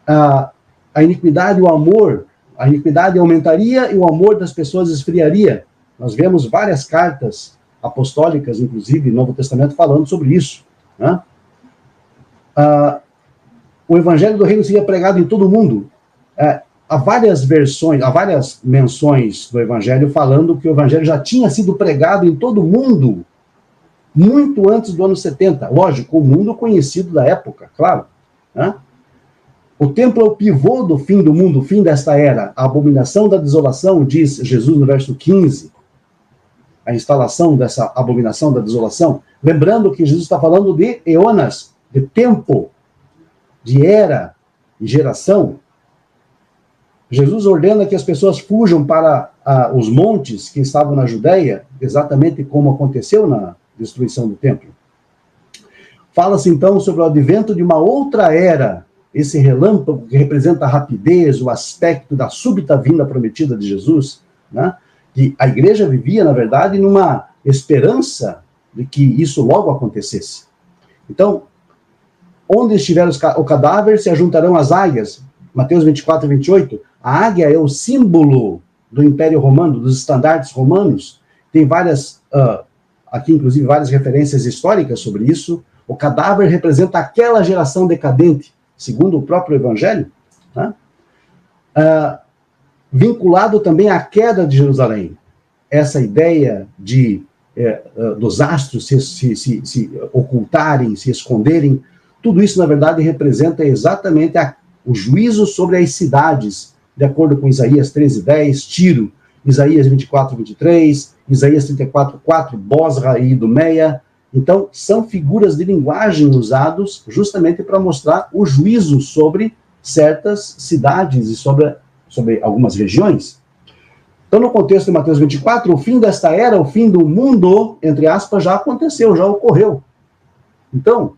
A iniquidade e o amor, a iniquidade aumentaria e o amor das pessoas esfriaria. Nós vemos várias cartas apostólicas, inclusive, no Novo Testamento, falando sobre isso. Né? O evangelho do reino seria pregado em todo o mundo. Há várias versões, há várias menções do evangelho falando que o evangelho já tinha sido pregado em todo o mundo, muito antes do ano 70. Lógico, o mundo conhecido da época, claro. Né? O templo é o pivô do fim do mundo, o fim desta era. A abominação da desolação, diz Jesus no verso 15. A instalação dessa abominação da desolação. Lembrando que Jesus está falando de eonas, de tempo, de era e geração. Jesus ordena que as pessoas fujam para os montes que estavam na Judéia, exatamente como aconteceu na destruição do templo. Fala-se então sobre o advento de uma outra era, esse relâmpago que representa a rapidez, o aspecto da súbita vinda prometida de Jesus, né? Que a igreja vivia, na verdade, numa esperança de que isso logo acontecesse. Então, onde estiver o cadáver, se ajuntarão as águias. Mateus 24 e 28. A águia é o símbolo do Império Romano, dos estandartes romanos. Tem várias, aqui inclusive, várias referências históricas sobre isso. O cadáver representa aquela geração decadente, segundo o próprio Evangelho. Né? Vinculado também à queda de Jerusalém. Essa ideia dos astros se ocultarem, se esconderem, tudo isso, na verdade, representa exatamente o juízo sobre as cidades, de acordo com Isaías 13:10, Tiro, Isaías 24:23, Isaías 34:4, Bosra e Idumeia. Então, são figuras de linguagem usados justamente para mostrar o juízo sobre certas cidades e sobre algumas regiões. Então, no contexto de Mateus 24, o fim desta era, o fim do mundo, entre aspas, já aconteceu, já ocorreu. Então,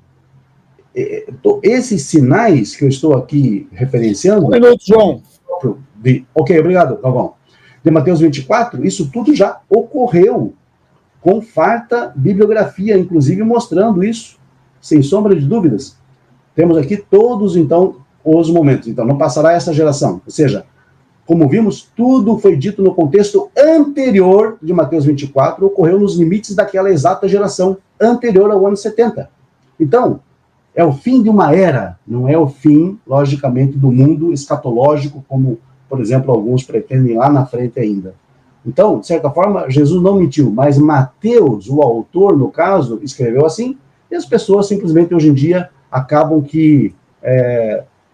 esses sinais que eu estou aqui referenciando... Um minuto, João. Ok, obrigado, Galvão. De Mateus 24, isso tudo já ocorreu, com farta bibliografia, inclusive mostrando isso, sem sombra de dúvidas. Temos aqui todos, então, os momentos. Então, não passará essa geração. Ou seja, como vimos, tudo foi dito no contexto anterior de Mateus 24, ocorreu nos limites daquela exata geração, anterior ao ano 70. Então, é o fim de uma era, não é o fim, logicamente, do mundo escatológico, como, por exemplo, alguns pretendem lá na frente ainda. Então, de certa forma, Jesus não mentiu, mas Mateus, o autor, no caso, escreveu assim, e as pessoas simplesmente, hoje em dia, acabam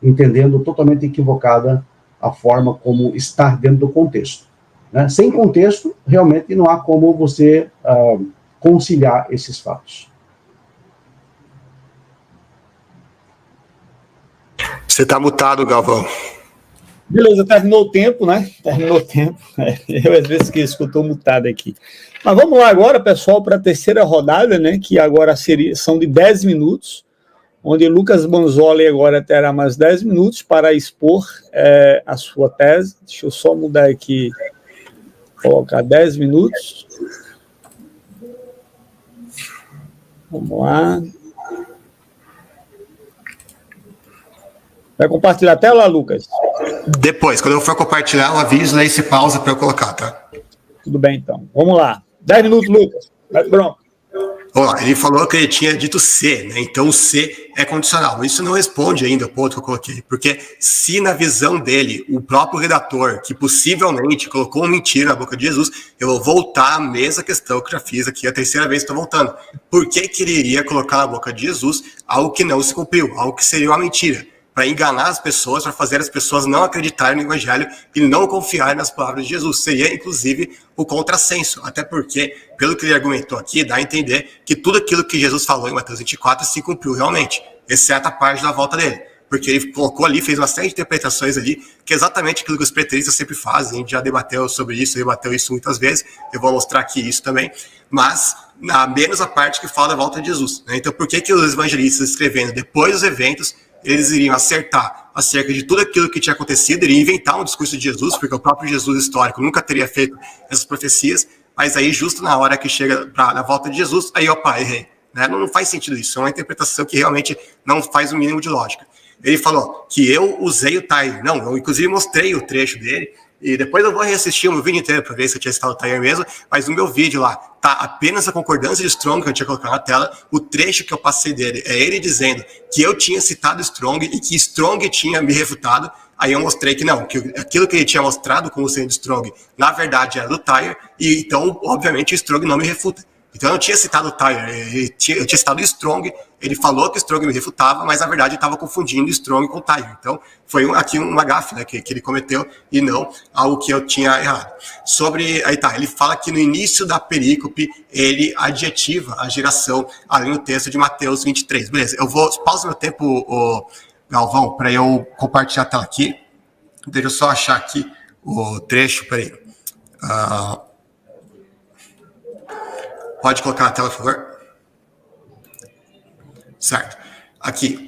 entendendo totalmente equivocada a forma como está dentro do contexto. Né? Sem contexto, realmente não há como você conciliar esses fatos. Você está mutado, Galvão. Beleza, terminou o tempo, né? Terminou o tempo. Eu, às vezes, estou mutado aqui. Mas vamos lá agora, pessoal, para a terceira rodada, né? Que agora são de 10 minutos. onde Lucas Banzoli agora terá mais 10 minutos para expor a sua tese. Deixa eu só mudar aqui, colocar 10 minutos. Vamos lá. Vai compartilhar a tela, Lucas? Depois, quando eu for compartilhar, eu aviso, aí se pausa para eu colocar, tá? Tudo bem, então. Vamos lá. 10 minutos, Lucas. Vai pronto. Vamos lá, ele falou que ele tinha dito C, né? Então o C é condicional. Mas isso não responde ainda ao ponto que eu coloquei. Porque se na visão dele, o próprio redator, que possivelmente colocou uma mentira na boca de Jesus, eu vou voltar à mesma questão que eu já fiz aqui, a terceira vez que estou voltando. Por que que ele iria colocar na boca de Jesus algo que não se cumpriu, algo que seria uma mentira? Para enganar as pessoas, para fazer as pessoas não acreditarem no Evangelho e não confiarem nas palavras de Jesus. Seria, inclusive, o contrassenso. Até porque, pelo que ele argumentou aqui, dá a entender que tudo aquilo que Jesus falou em Mateus 24 se cumpriu realmente, exceto a parte da volta dele. Porque ele colocou ali, fez uma série de interpretações ali, que é exatamente aquilo que os preteristas sempre fazem. A gente já debateu sobre isso, debateu isso muitas vezes. Eu vou mostrar aqui isso também. Mas, menos a parte que fala da volta de Jesus, né? Então, por que que os evangelistas, escrevendo depois dos eventos, eles iriam acertar acerca de tudo aquilo que tinha acontecido, iriam inventar um discurso de Jesus, porque o próprio Jesus histórico nunca teria feito essas profecias, mas aí, justo na hora que chega na volta de Jesus, aí, opa, errei. Né? Não faz sentido isso, é uma interpretação que realmente não faz o mínimo de lógica. Ele falou que eu usei o Tyler. Não, eu inclusive mostrei o trecho dele, e depois eu vou reassistir o meu vídeo inteiro para ver se eu tinha citado o Tyler mesmo, mas no meu vídeo lá tá apenas a concordância de Strong que eu tinha colocado na tela, o trecho que eu passei dele é ele dizendo que eu tinha citado Strong e que Strong tinha me refutado. Aí eu mostrei que não, que aquilo que ele tinha mostrado como sendo Strong, na verdade era do Tyler, e então, obviamente, o Strong não me refuta. Então eu não tinha citado o Tyler, eu tinha citado o Strong, ele falou que o Strong me refutava, mas na verdade ele estava confundindo o Strong com o Tyler. Então foi aqui uma gafe, né, que ele cometeu e não algo que eu tinha errado. Aí tá, ele fala que no início da perícope ele adjetiva a geração ali no texto de Mateus 23. Beleza, eu vou, pausa meu tempo, Galvão, para eu compartilhar a tela aqui. Deixa eu só achar aqui o trecho, peraí. Pode colocar na tela, por favor? Certo. Aqui,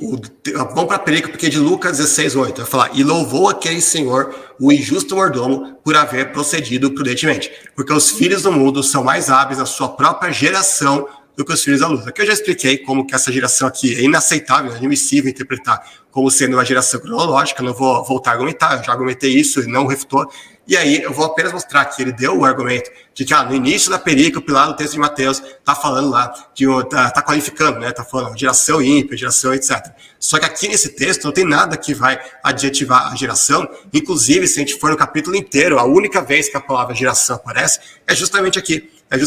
vamos para a perícope, porque é de Lucas 16:8. Vai falar, e louvou aquele senhor, o injusto mordomo, por haver procedido prudentemente. Porque os filhos do mundo são mais hábeis na sua própria geração do que os filhos da luz. Aqui eu já expliquei como que essa geração aqui é inaceitável, inadmissível interpretar como sendo uma geração cronológica. Não vou voltar a argumentar, eu já argumentei isso e não refutou. E aí eu vou apenas mostrar que ele deu o argumento de que no início da perícope, lá no texto de Mateus, tá falando lá, tá qualificando, né? Tá falando geração ímpia, geração etc. Só que aqui nesse texto não tem nada que vai adjetivar a geração. Inclusive, se a gente for no capítulo inteiro, a única vez que a palavra geração aparece é justamente aqui. É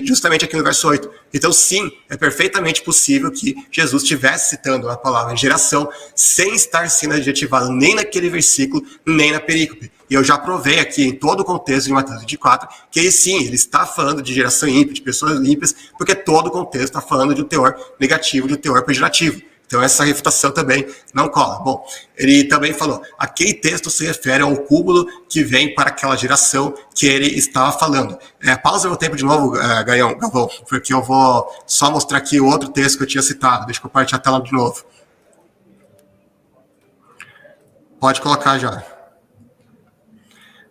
justamente aqui no verso 8. Então, sim, é perfeitamente possível que Jesus estivesse citando a palavra geração sem estar sendo adjetivado nem naquele versículo, nem na perícope. E eu já provei aqui em todo o contexto de Mateus 24 que sim, ele está falando de geração ímpia, de pessoas ímpias, porque todo o contexto está falando de um teor negativo, de um teor pejorativo. Então essa refutação também não cola. Bom, ele também falou, aquele texto se refere ao cúmulo que vem para aquela geração que ele estava falando. Pausa meu tempo de novo, Galvão, porque eu vou só mostrar aqui o outro texto que eu tinha citado. Deixa eu compartilhar a tela de novo. Pode colocar já.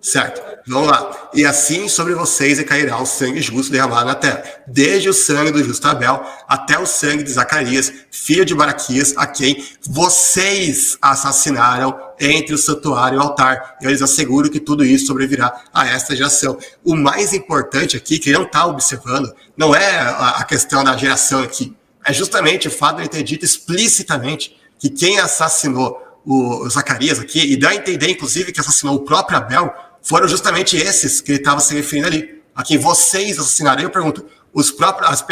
Certo, vamos lá. E assim sobre vocês recairá o sangue justo derramado na terra, desde o sangue do justo Abel até o sangue de Zacarias, filho de Baraquias, a quem vocês assassinaram entre o santuário e o altar. Eu lhes asseguro que tudo isso sobrevirá a esta geração. O mais importante aqui, que ele não está observando, não é a questão da geração aqui, é justamente o fato de ele ter dito explicitamente que quem assassinou o Zacarias aqui, e dá a entender, inclusive, que assassinou o próprio Abel, foram justamente esses que ele estava se referindo ali. A quem vocês assassinaram. Eu pergunto, as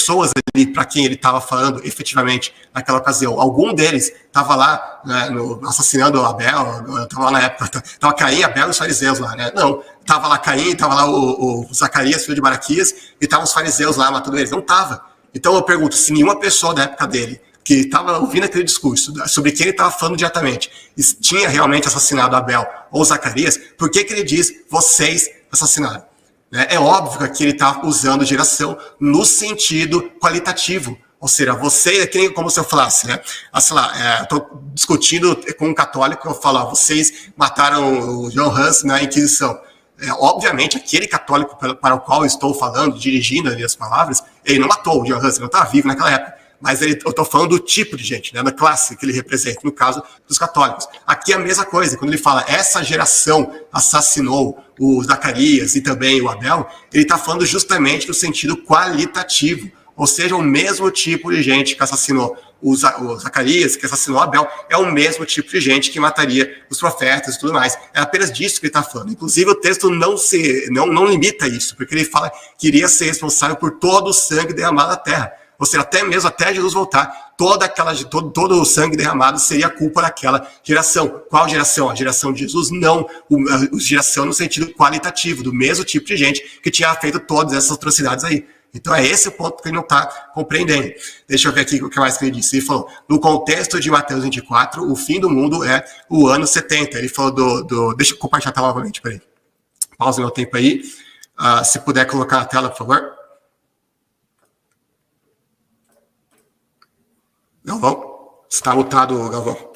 pessoas ali para quem ele estava falando efetivamente naquela ocasião, algum deles estava lá, né, assassinando o Abel, estava lá na época, estava Caim, Abel e os fariseus lá, né? Não, estava lá Caim, estava lá o Zacarias, filho de Baraquias, e estavam os fariseus lá matando eles. Não estava. Então eu pergunto, se nenhuma pessoa da época dele que estava ouvindo aquele discurso sobre quem ele estava falando diretamente, tinha realmente assassinado Abel ou Zacarias, por que ele diz, vocês assassinaram? É óbvio que aqui ele está usando geração no sentido qualitativo, Ou seja, você, é que nem como se eu falasse, né? Sei lá, estou discutindo com um católico, eu falo, vocês mataram o John Hus na Inquisição. Obviamente, aquele católico para o qual eu estou falando, dirigindo ali as palavras, ele não matou o John Hus, ele não estava vivo naquela época. Mas eu estou falando do tipo de gente, né, da classe que ele representa, no caso dos católicos. Aqui é a mesma coisa, quando ele fala essa geração assassinou o Zacarias e também o Abel, ele está falando justamente no sentido qualitativo. Ou seja, o mesmo tipo de gente que assassinou o Zacarias, que assassinou Abel, é o mesmo tipo de gente que mataria os profetas e tudo mais. É apenas disso que ele está falando. Inclusive, o texto não limita isso, porque ele fala que iria ser responsável por todo o sangue derramado na terra. Ou seja, até Jesus voltar, todo o sangue derramado seria a culpa daquela geração. Qual geração? A geração de Jesus? Não. A geração no sentido qualitativo, do mesmo tipo de gente que tinha feito todas essas atrocidades aí. Então é esse o ponto que ele não está compreendendo. Deixa eu ver aqui o que mais que ele disse. Ele falou, no contexto de Mateus 24, o fim do mundo é o ano 70. Ele falou deixa eu compartilhar a tela novamente, peraí. Pausa meu tempo aí. Se puder colocar na tela, por favor. Galvão, está mutado, Galvão.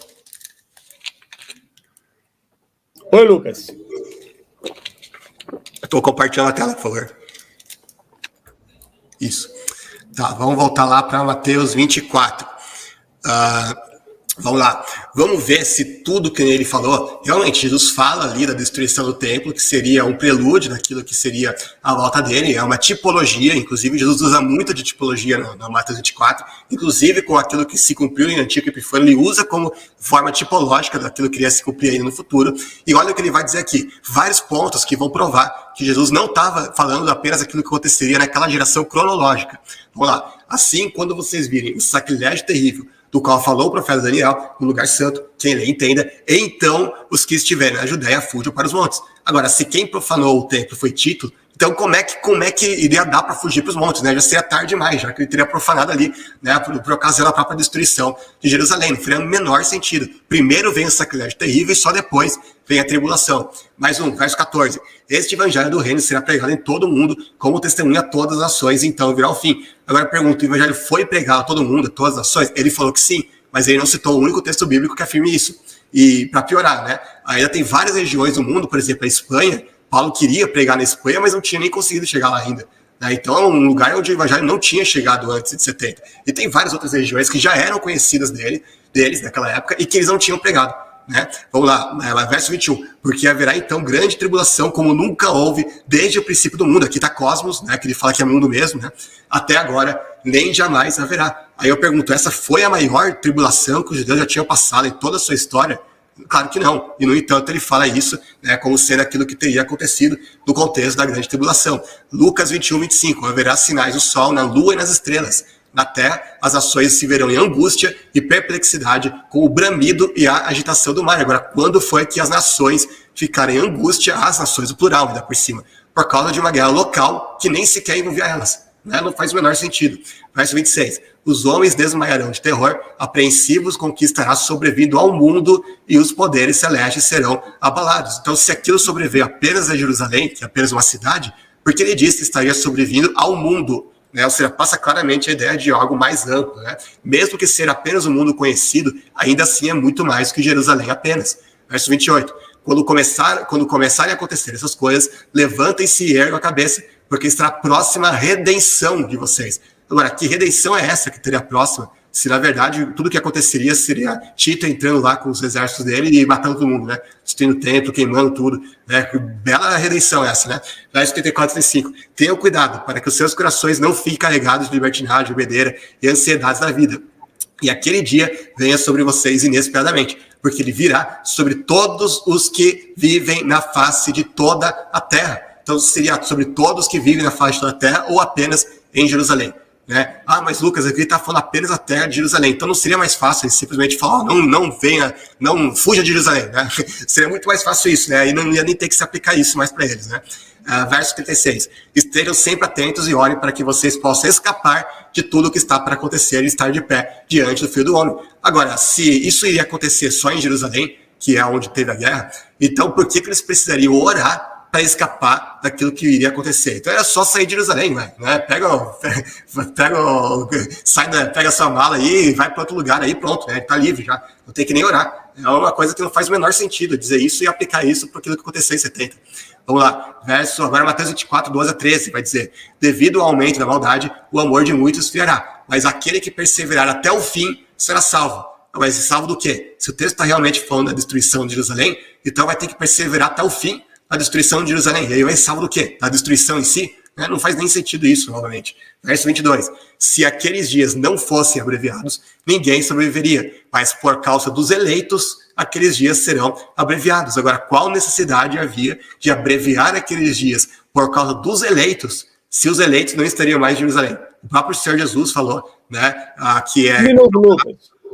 Oi, Lucas. Estou compartilhando a tela, por favor. Isso. Tá, vamos voltar lá para Mateus 24. Vamos lá. Vamos ver se tudo que ele falou, realmente Jesus fala ali da destruição do templo, que seria um prelúdio daquilo que seria a volta dele, é uma tipologia, inclusive Jesus usa muito de tipologia no Mateus 24, inclusive com aquilo que se cumpriu em Antigo Epifânio, ele usa como forma tipológica daquilo que iria se cumprir ainda no futuro, e olha o que ele vai dizer aqui, vários pontos que vão provar que Jesus não estava falando apenas aquilo que aconteceria naquela geração cronológica. Vamos lá. Assim, quando vocês virem o sacrilégio terrível do qual falou o profeta Daniel, no lugar santo, quem lê entenda, então os que estiverem na Judéia fujam para os montes. Agora, se quem profanou o templo foi Tito, então como é que iria dar para fugir para os montes, né? Já seria tarde demais, já que ele teria profanado ali, né, por ocasião da própria destruição de Jerusalém. Não faria o menor sentido. Primeiro vem o sacrilégio terrível e só depois vem a tribulação. Mais um, verso 14. Este evangelho do reino será pregado em todo o mundo, como testemunha a todas as nações, então virá o fim. Agora eu pergunto, o evangelho foi pregado a todo mundo, a todas as nações? Ele falou que sim, mas ele não citou o único texto bíblico que afirme isso. E para piorar, né, ainda tem várias regiões do mundo, por exemplo, a Espanha. Paulo queria pregar na Espanha, mas não tinha nem conseguido chegar lá ainda. Né? Então é um lugar onde o evangelho não tinha chegado antes de 70. E tem várias outras regiões que já eram conhecidas deles naquela época e que eles não tinham pregado. Né? Vamos lá, verso 21. Porque haverá então grande tribulação, como nunca houve desde o princípio do mundo. Aqui está cosmos, né? Que ele fala que é mundo mesmo, né? Até agora, nem jamais haverá. Aí eu pergunto, essa foi a maior tribulação que os judeus já tinham passado em toda a sua história? Claro que não. E, no entanto, ele fala isso, né, como sendo aquilo que teria acontecido no contexto da grande tribulação. Lucas 21, 25. Haverá sinais do sol, na lua e nas estrelas. Na terra, as nações se verão em angústia e perplexidade, com o bramido e a agitação do mar. Agora, quando foi que as nações ficaram em angústia, as nações, o plural, ainda por cima, por causa de uma guerra local que nem sequer envolvia elas? Né? Não faz o menor sentido. Verso 26. Os homens desmaiarão de terror, apreensivos com o que estará sobrevindo ao mundo, e os poderes celestes serão abalados. Então, se aquilo sobreveio apenas a Jerusalém, que é apenas uma cidade, porque ele disse que estaria sobrevindo ao mundo, né? Ou seja, passa claramente a ideia de algo mais amplo. Né? Mesmo que ser apenas um mundo conhecido, ainda assim é muito mais que Jerusalém apenas. Verso 28. Quando começarem a acontecer essas coisas, levantem-se e ergam a cabeça, porque estará próxima a redenção de vocês. Agora, que redenção é essa que teria próxima? Se, na verdade, tudo que aconteceria seria Tito entrando lá com os exércitos dele e matando todo mundo, né? Destruindo o templo, queimando tudo. Né? Que bela redenção essa, né? Verso 34, 35. Tenham cuidado para que os seus corações não fiquem carregados de libertinagem, bebedeira e ansiedades da vida. E aquele dia venha sobre vocês inesperadamente, porque ele virá sobre todos os que vivem na face de toda a terra. Então, seria sobre todos que vivem na face de toda a terra ou apenas em Jerusalém. Né? Ah, mas Lucas, aqui está falando apenas a terra de Jerusalém, então não seria mais fácil ele simplesmente falar, não fuja de Jerusalém, né? Seria muito mais fácil isso, né? E não ia nem ter que se aplicar isso mais para eles, né? Verso 36, estejam sempre atentos e orem para que vocês possam escapar de tudo o que está para acontecer e estar de pé diante do Filho do Homem. Agora, se isso iria acontecer só em Jerusalém, que é onde teve a guerra, então por que eles precisariam orar para escapar daquilo que iria acontecer. Então era só sair de Jerusalém, né? Pega sua mala aí, vai para outro lugar aí, pronto, né? Tá livre já, não tem que nem orar. É uma coisa que não faz o menor sentido dizer isso e aplicar isso para aquilo que aconteceu em 70. Vamos lá, agora Mateus 24, 12 a 13, vai dizer: devido ao aumento da maldade, o amor de muitos esfriará, mas aquele que perseverar até o fim será salvo. Mas salvo do quê? Se o texto está realmente falando da destruição de Jerusalém, então vai ter que perseverar até o fim na destruição de Jerusalém. E aí vai salvo do quê? Da destruição em si? Né? Não faz nem sentido isso, novamente. Verso 22. Se aqueles dias não fossem abreviados, ninguém sobreviveria. Mas por causa dos eleitos, aqueles dias serão abreviados. Agora, qual necessidade havia de abreviar aqueles dias por causa dos eleitos, se os eleitos não estariam mais em Jerusalém? O próprio Senhor Jesus falou, né, que é...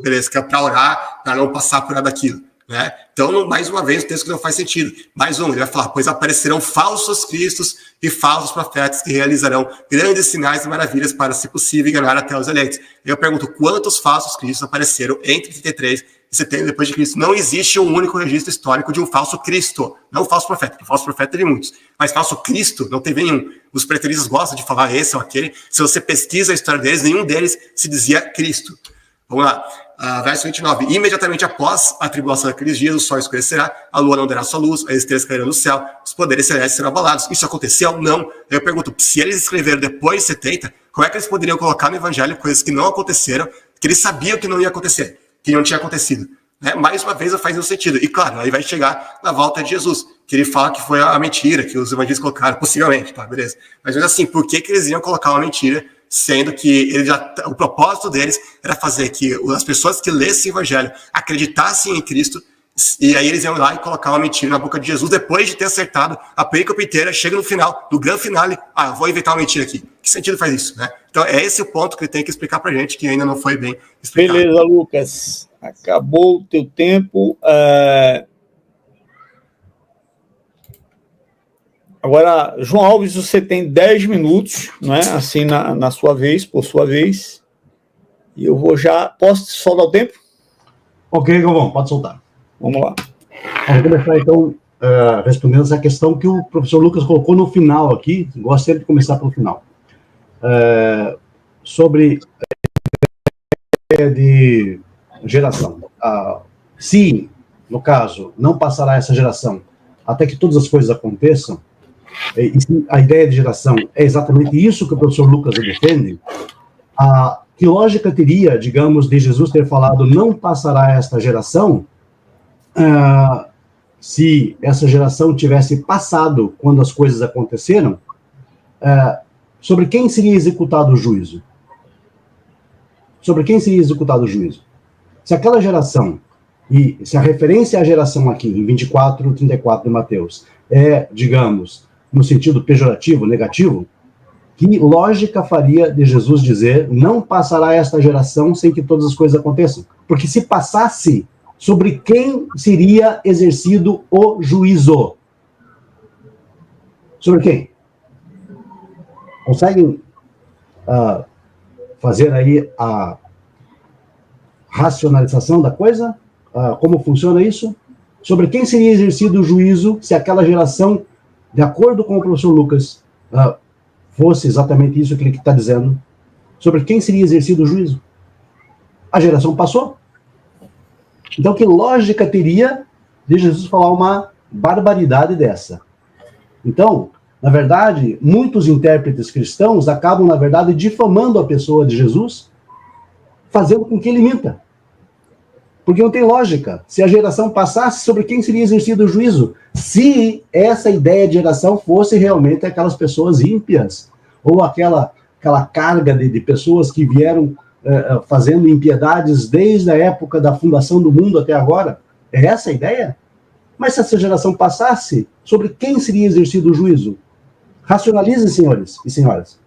Beleza, que é para orar, para não passar por nada daquilo. Né? Então, mais uma vez, o texto que não faz sentido. Mais um, ele vai falar: pois aparecerão falsos cristos e falsos profetas que realizarão grandes sinais e maravilhas para, se possível, enganar até os eleitos. Eu pergunto, quantos falsos cristos apareceram entre 33 e 70 depois de Cristo? Não existe um único registro histórico de um falso Cristo, não um falso profeta. Um falso profeta teve muitos, mas falso Cristo não teve nenhum. Os preteristas gostam de falar esse ou aquele. Se você pesquisa a história deles, nenhum deles se dizia Cristo. Vamos lá. Verso 29. Imediatamente após a tribulação daqueles dias, o sol escurecerá, a lua não dará sua luz, as estrelas cairão do céu, os poderes celestes serão abalados. Isso aconteceu? Não. Eu pergunto, se eles escreveram depois de 70, como é que eles poderiam colocar no evangelho coisas que não aconteceram, que eles sabiam que não ia acontecer, que não tinha acontecido? Né? Mais uma vez, não faz nenhum sentido. E claro, aí vai chegar na volta de Jesus, que ele fala que foi a mentira que os evangelhos colocaram, possivelmente, tá, beleza? Mas assim, por que eles iam colocar uma mentira, sendo que o propósito deles era fazer que as pessoas que lessem o evangelho acreditassem em Cristo, e aí eles iam lá e colocar uma mentira na boca de Jesus, depois de ter acertado a perícope inteira, chega no final, no grande finale, vou inventar uma mentira aqui. Que sentido faz isso, né? Então é esse o ponto que ele tem que explicar pra gente, que ainda não foi bem explicado. Beleza, Lucas. Acabou o teu tempo. Agora, João Alves, você tem 10 minutos, né? Assim, na sua vez, por sua vez. E eu vou já... Posso soltar o tempo? Ok, Galvão, pode soltar. Vamos lá. Vamos começar, então, respondendo essa questão que o professor Lucas colocou no final aqui. Gosto sempre de começar pelo final. Sobre a ideia de geração. Se, no caso, não passará essa geração até que todas as coisas aconteçam, e se a ideia de geração é exatamente isso que o professor Lucas defende, que lógica teria, digamos, de Jesus ter falado não passará esta geração, se essa geração tivesse passado quando as coisas aconteceram, sobre quem seria executado o juízo? Sobre quem seria executado o juízo? Se aquela geração, e se a referência à geração aqui, em 24, 34 de Mateus, é, digamos, no sentido pejorativo, negativo, que lógica faria de Jesus dizer não passará esta geração sem que todas as coisas aconteçam? Porque se passasse, sobre quem seria exercido o juízo? Sobre quem? Conseguem fazer aí a racionalização da coisa? Como funciona isso? Sobre quem seria exercido o juízo se aquela geração, de acordo com o professor Lucas, fosse exatamente isso que ele está dizendo? Sobre quem seria exercido o juízo? A geração passou. Então, que lógica teria de Jesus falar uma barbaridade dessa? Então, na verdade, muitos intérpretes cristãos acabam, na verdade, difamando a pessoa de Jesus, fazendo com que ele minta. Porque não tem lógica. Se a geração passasse, sobre quem seria exercido o juízo? Se essa ideia de geração fosse realmente aquelas pessoas ímpias, ou aquela carga de pessoas que vieram fazendo impiedades desde a época da fundação do mundo até agora. É essa a ideia? Mas se essa geração passasse, sobre quem seria exercido o juízo? Racionalizem, senhores e senhoras.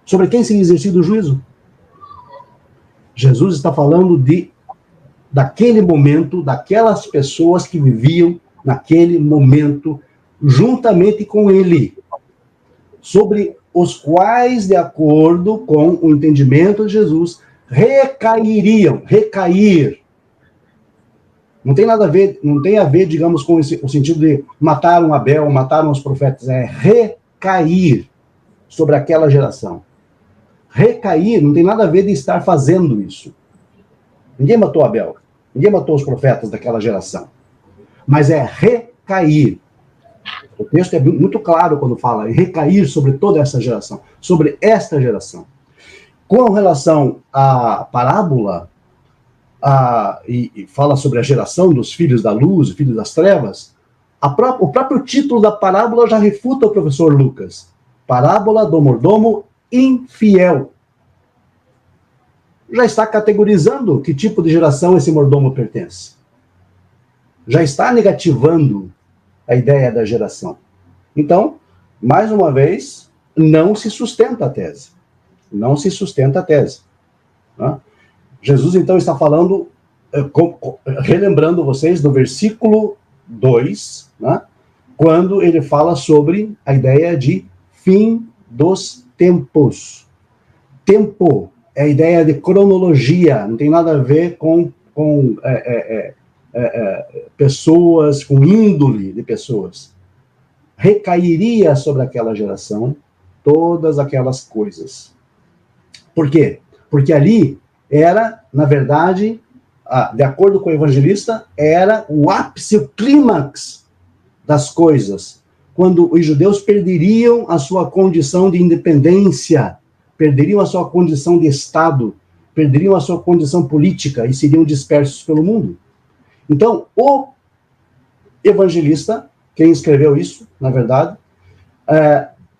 Sobre quem seria exercido o juízo? Jesus está falando daquele momento, daquelas pessoas que viviam naquele momento, juntamente com ele, sobre os quais, de acordo com o entendimento de Jesus, recair Não tem nada a ver, não tem a ver, digamos, com o sentido de mataram Abel, mataram os profetas. É recair sobre aquela geração. Recair não tem nada a ver de estar fazendo isso. Ninguém matou Abel. Ninguém matou os profetas daquela geração. Mas é recair. O texto é muito claro quando fala em recair sobre toda essa geração, sobre esta geração. Com relação à parábola, e fala sobre a geração dos filhos da luz, filhos das trevas, o próprio título da parábola já refuta o professor Lucas. Parábola do mordomo infiel. Já está categorizando que tipo de geração esse mordomo pertence. Já está negativando a ideia da geração. Então, mais uma vez, não se sustenta a tese. Não se sustenta a tese. Né? Jesus, então, está falando, relembrando vocês do versículo 2, né? Quando ele fala sobre a ideia de fim dos tempos. Tempo é a ideia de cronologia, não tem nada a ver com pessoas, com índole de pessoas. Recairia sobre aquela geração todas aquelas coisas. Por quê? Porque ali era, na verdade, de acordo com o evangelista, era o ápice, o clímax das coisas, quando os judeus perderiam a sua condição de independência, perderiam a sua condição de Estado, perderiam a sua condição política e seriam dispersos pelo mundo. Então, o evangelista, quem escreveu isso, na verdade,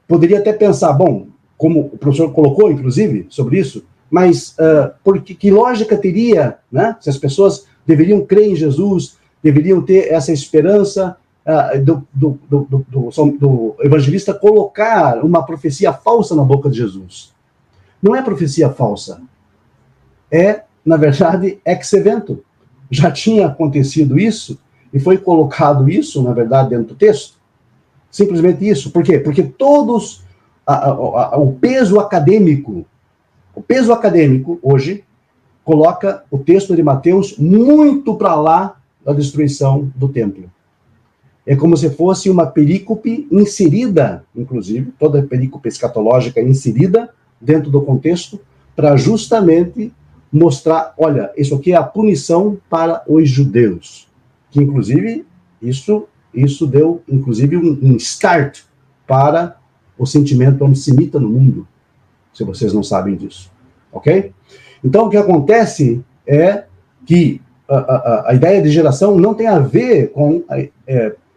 poderia até pensar, bom, como o professor colocou, inclusive, sobre isso, mas que lógica teria, né, se as pessoas deveriam crer em Jesus, deveriam ter essa esperança do evangelista colocar uma profecia falsa na boca de Jesus? Não é profecia falsa, é, na verdade, ex evento. Já tinha acontecido isso e foi colocado isso, na verdade, dentro do texto. Simplesmente isso. Por quê? Porque todos, o peso acadêmico hoje coloca o texto de Mateus muito para lá da destruição do templo. É como se fosse uma perícope inserida, inclusive, toda a perícope escatológica inserida dentro do contexto, para justamente mostrar, olha, isso aqui é a punição para os judeus. Que, inclusive, isso deu, inclusive, um start para o sentimento antissemita no mundo, se vocês não sabem disso, ok? Então, o que acontece é que a ideia de geração não tem a ver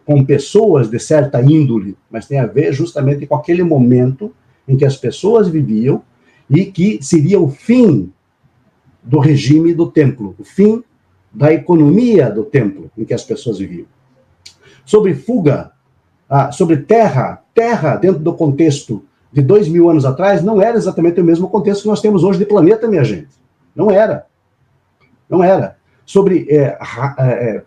com pessoas de certa índole, mas tem a ver justamente com aquele momento em que as pessoas viviam e que seria o fim do regime do templo, o fim da economia do templo em que as pessoas viviam. Sobre fuga, sobre terra dentro do contexto de 2000 anos atrás, não era exatamente o mesmo contexto que nós temos hoje de planeta, minha gente. Não era. Sobre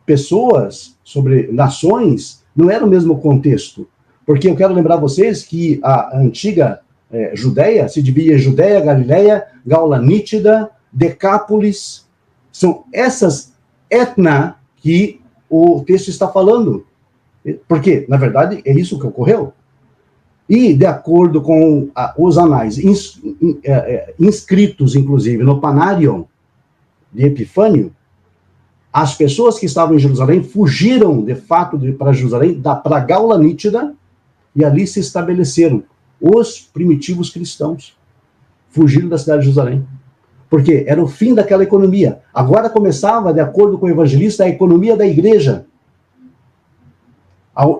pessoas, sobre nações, não era o mesmo contexto. Porque eu quero lembrar vocês que a antiga Judéia se dividia em Judéia, Galileia, Gaula Nítida, Decápolis. São essas etna que o texto está falando. Porque, na verdade, é isso que ocorreu. E, de acordo com os anais inscritos, inclusive, no Panarion de Epifânio, as pessoas que estavam em Jerusalém fugiram, de fato, para Jerusalém, para a Gaula Nítida, e ali se estabeleceram os primitivos cristãos. Fugiram da cidade de Jerusalém. Porque era o fim daquela economia. Agora começava, de acordo com o evangelista, a economia da igreja.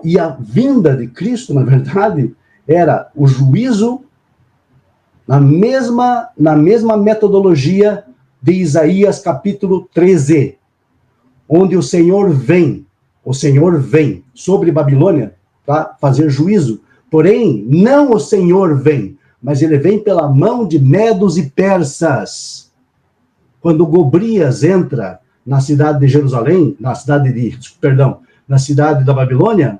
E a vinda de Cristo, na verdade, era o juízo na mesma metodologia de Isaías capítulo 13, onde o Senhor vem sobre Babilônia para fazer juízo. Porém, não o Senhor vem, mas ele vem pela mão de medos e persas. Quando Gobrias entra na cidade de Jerusalém, na cidade da Babilônia,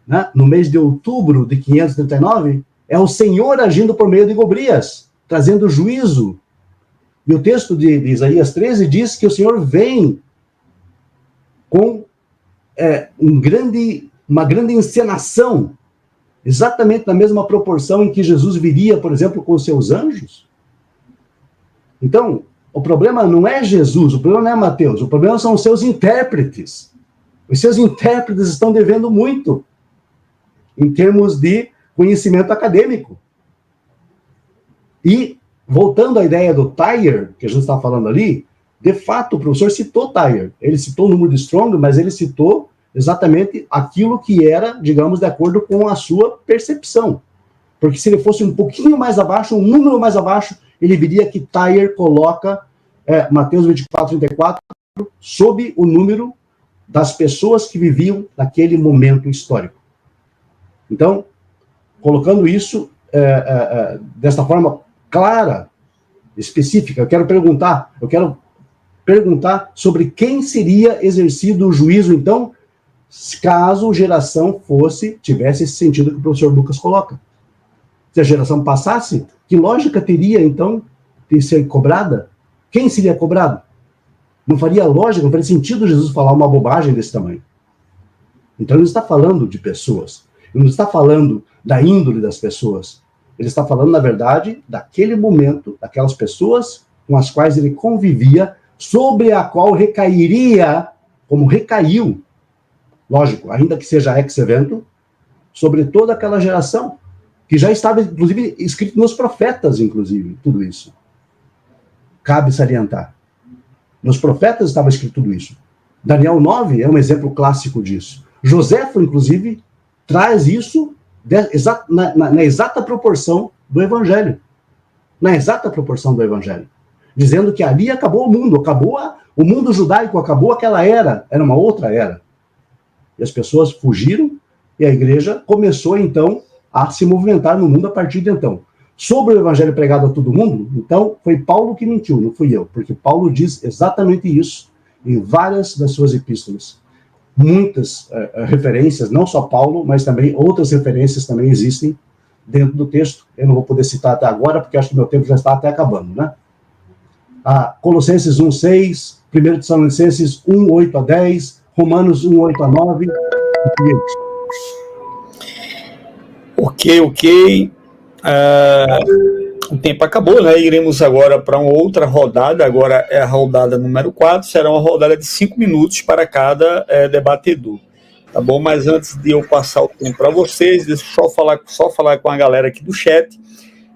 né, no mês de outubro de 539, é o Senhor agindo por meio de Gobrias, trazendo juízo. E o texto de Isaías 13 diz que o Senhor vem com uma grande encenação, exatamente na mesma proporção em que Jesus viria, por exemplo, com seus anjos? Então, o problema não é Jesus, o problema não é Mateus, o problema são os seus intérpretes. Os seus intérpretes estão devendo muito em termos de conhecimento acadêmico. E, voltando à ideia do Tyre, que a gente está falando ali, de fato, o professor citou Tyre. Ele citou o número de Strong, mas ele citou exatamente aquilo que era, digamos, de acordo com a sua percepção. Porque se ele fosse um pouquinho mais abaixo, um número mais abaixo, ele viria que Tyre coloca Mateus 24, 34 sob o número das pessoas que viviam naquele momento histórico. Então, colocando isso desta forma clara, específica, eu quero perguntar sobre quem seria exercido o juízo, então, caso a geração tivesse esse sentido que o professor Lucas coloca. Se a geração passasse, que lógica teria, então, de ser cobrada? Quem seria cobrado? Não faria lógica, não faria sentido Jesus falar uma bobagem desse tamanho. Então, ele não está falando de pessoas. Ele não está falando da índole das pessoas. Ele está falando, na verdade, daquele momento, daquelas pessoas com as quais ele convivia, sobre a qual recairia, como recaiu, lógico, ainda que seja ex-evento, sobre toda aquela geração, que já estava, inclusive, escrito nos profetas, inclusive, tudo isso. Cabe salientar. Nos profetas estava escrito tudo isso. Daniel 9 é um exemplo clássico disso. Joséfo, inclusive, traz isso na exata proporção do Evangelho. Na exata proporção do Evangelho. Dizendo que ali acabou o mundo, o mundo judaico, acabou aquela era uma outra era. E as pessoas fugiram e a igreja começou, então, a se movimentar no mundo a partir de então. Sobre o evangelho pregado a todo mundo, então, foi Paulo que mentiu, não fui eu, porque Paulo diz exatamente isso em várias das suas epístolas. Muitas referências, não só Paulo, mas também outras referências também existem dentro do texto. Eu não vou poder citar até agora, porque acho que meu tempo já está até acabando, né? Colossenses 1:6, 1 Tessalonicenses 1:8-10, Romanos 1:8-9. Ok. O tempo acabou, né? Iremos agora para uma outra rodada. Agora é a rodada número 4. Será uma rodada de 5 minutos para cada debatedor. Tá bom? Mas antes de eu passar o tempo para vocês, deixa eu só falar com a galera aqui do chat.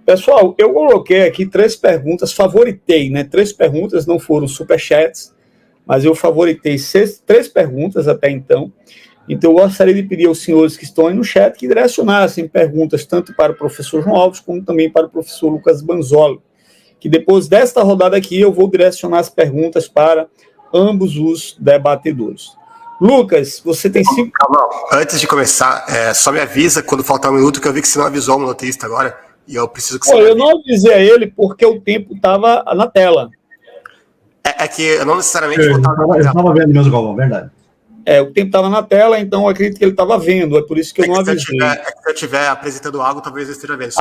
Pessoal, eu coloquei aqui 3 perguntas, favoritei, né? 3 perguntas, não foram superchats, mas eu favoritei 3 perguntas até então. Então, eu gostaria de pedir aos senhores que estão aí no chat que direcionassem perguntas tanto para o professor João Alves, como também para o professor Lucas Banzolo, que depois desta rodada aqui eu vou direcionar as perguntas para ambos os debatedores. Lucas, você tem 5... Antes de começar, só me avisa quando faltar um minuto, que eu vi que você não avisou o monoteísta agora, e eu preciso que você... eu não avisei a ele porque o tempo estava na tela. É que eu não necessariamente vou estar... Eu estava vendo mesmo, Galvão, verdade. O tempo estava na tela, então eu acredito que ele estava vendo, é por isso que eu não avisei. Se eu estiver apresentando algo, talvez eu esteja vendo.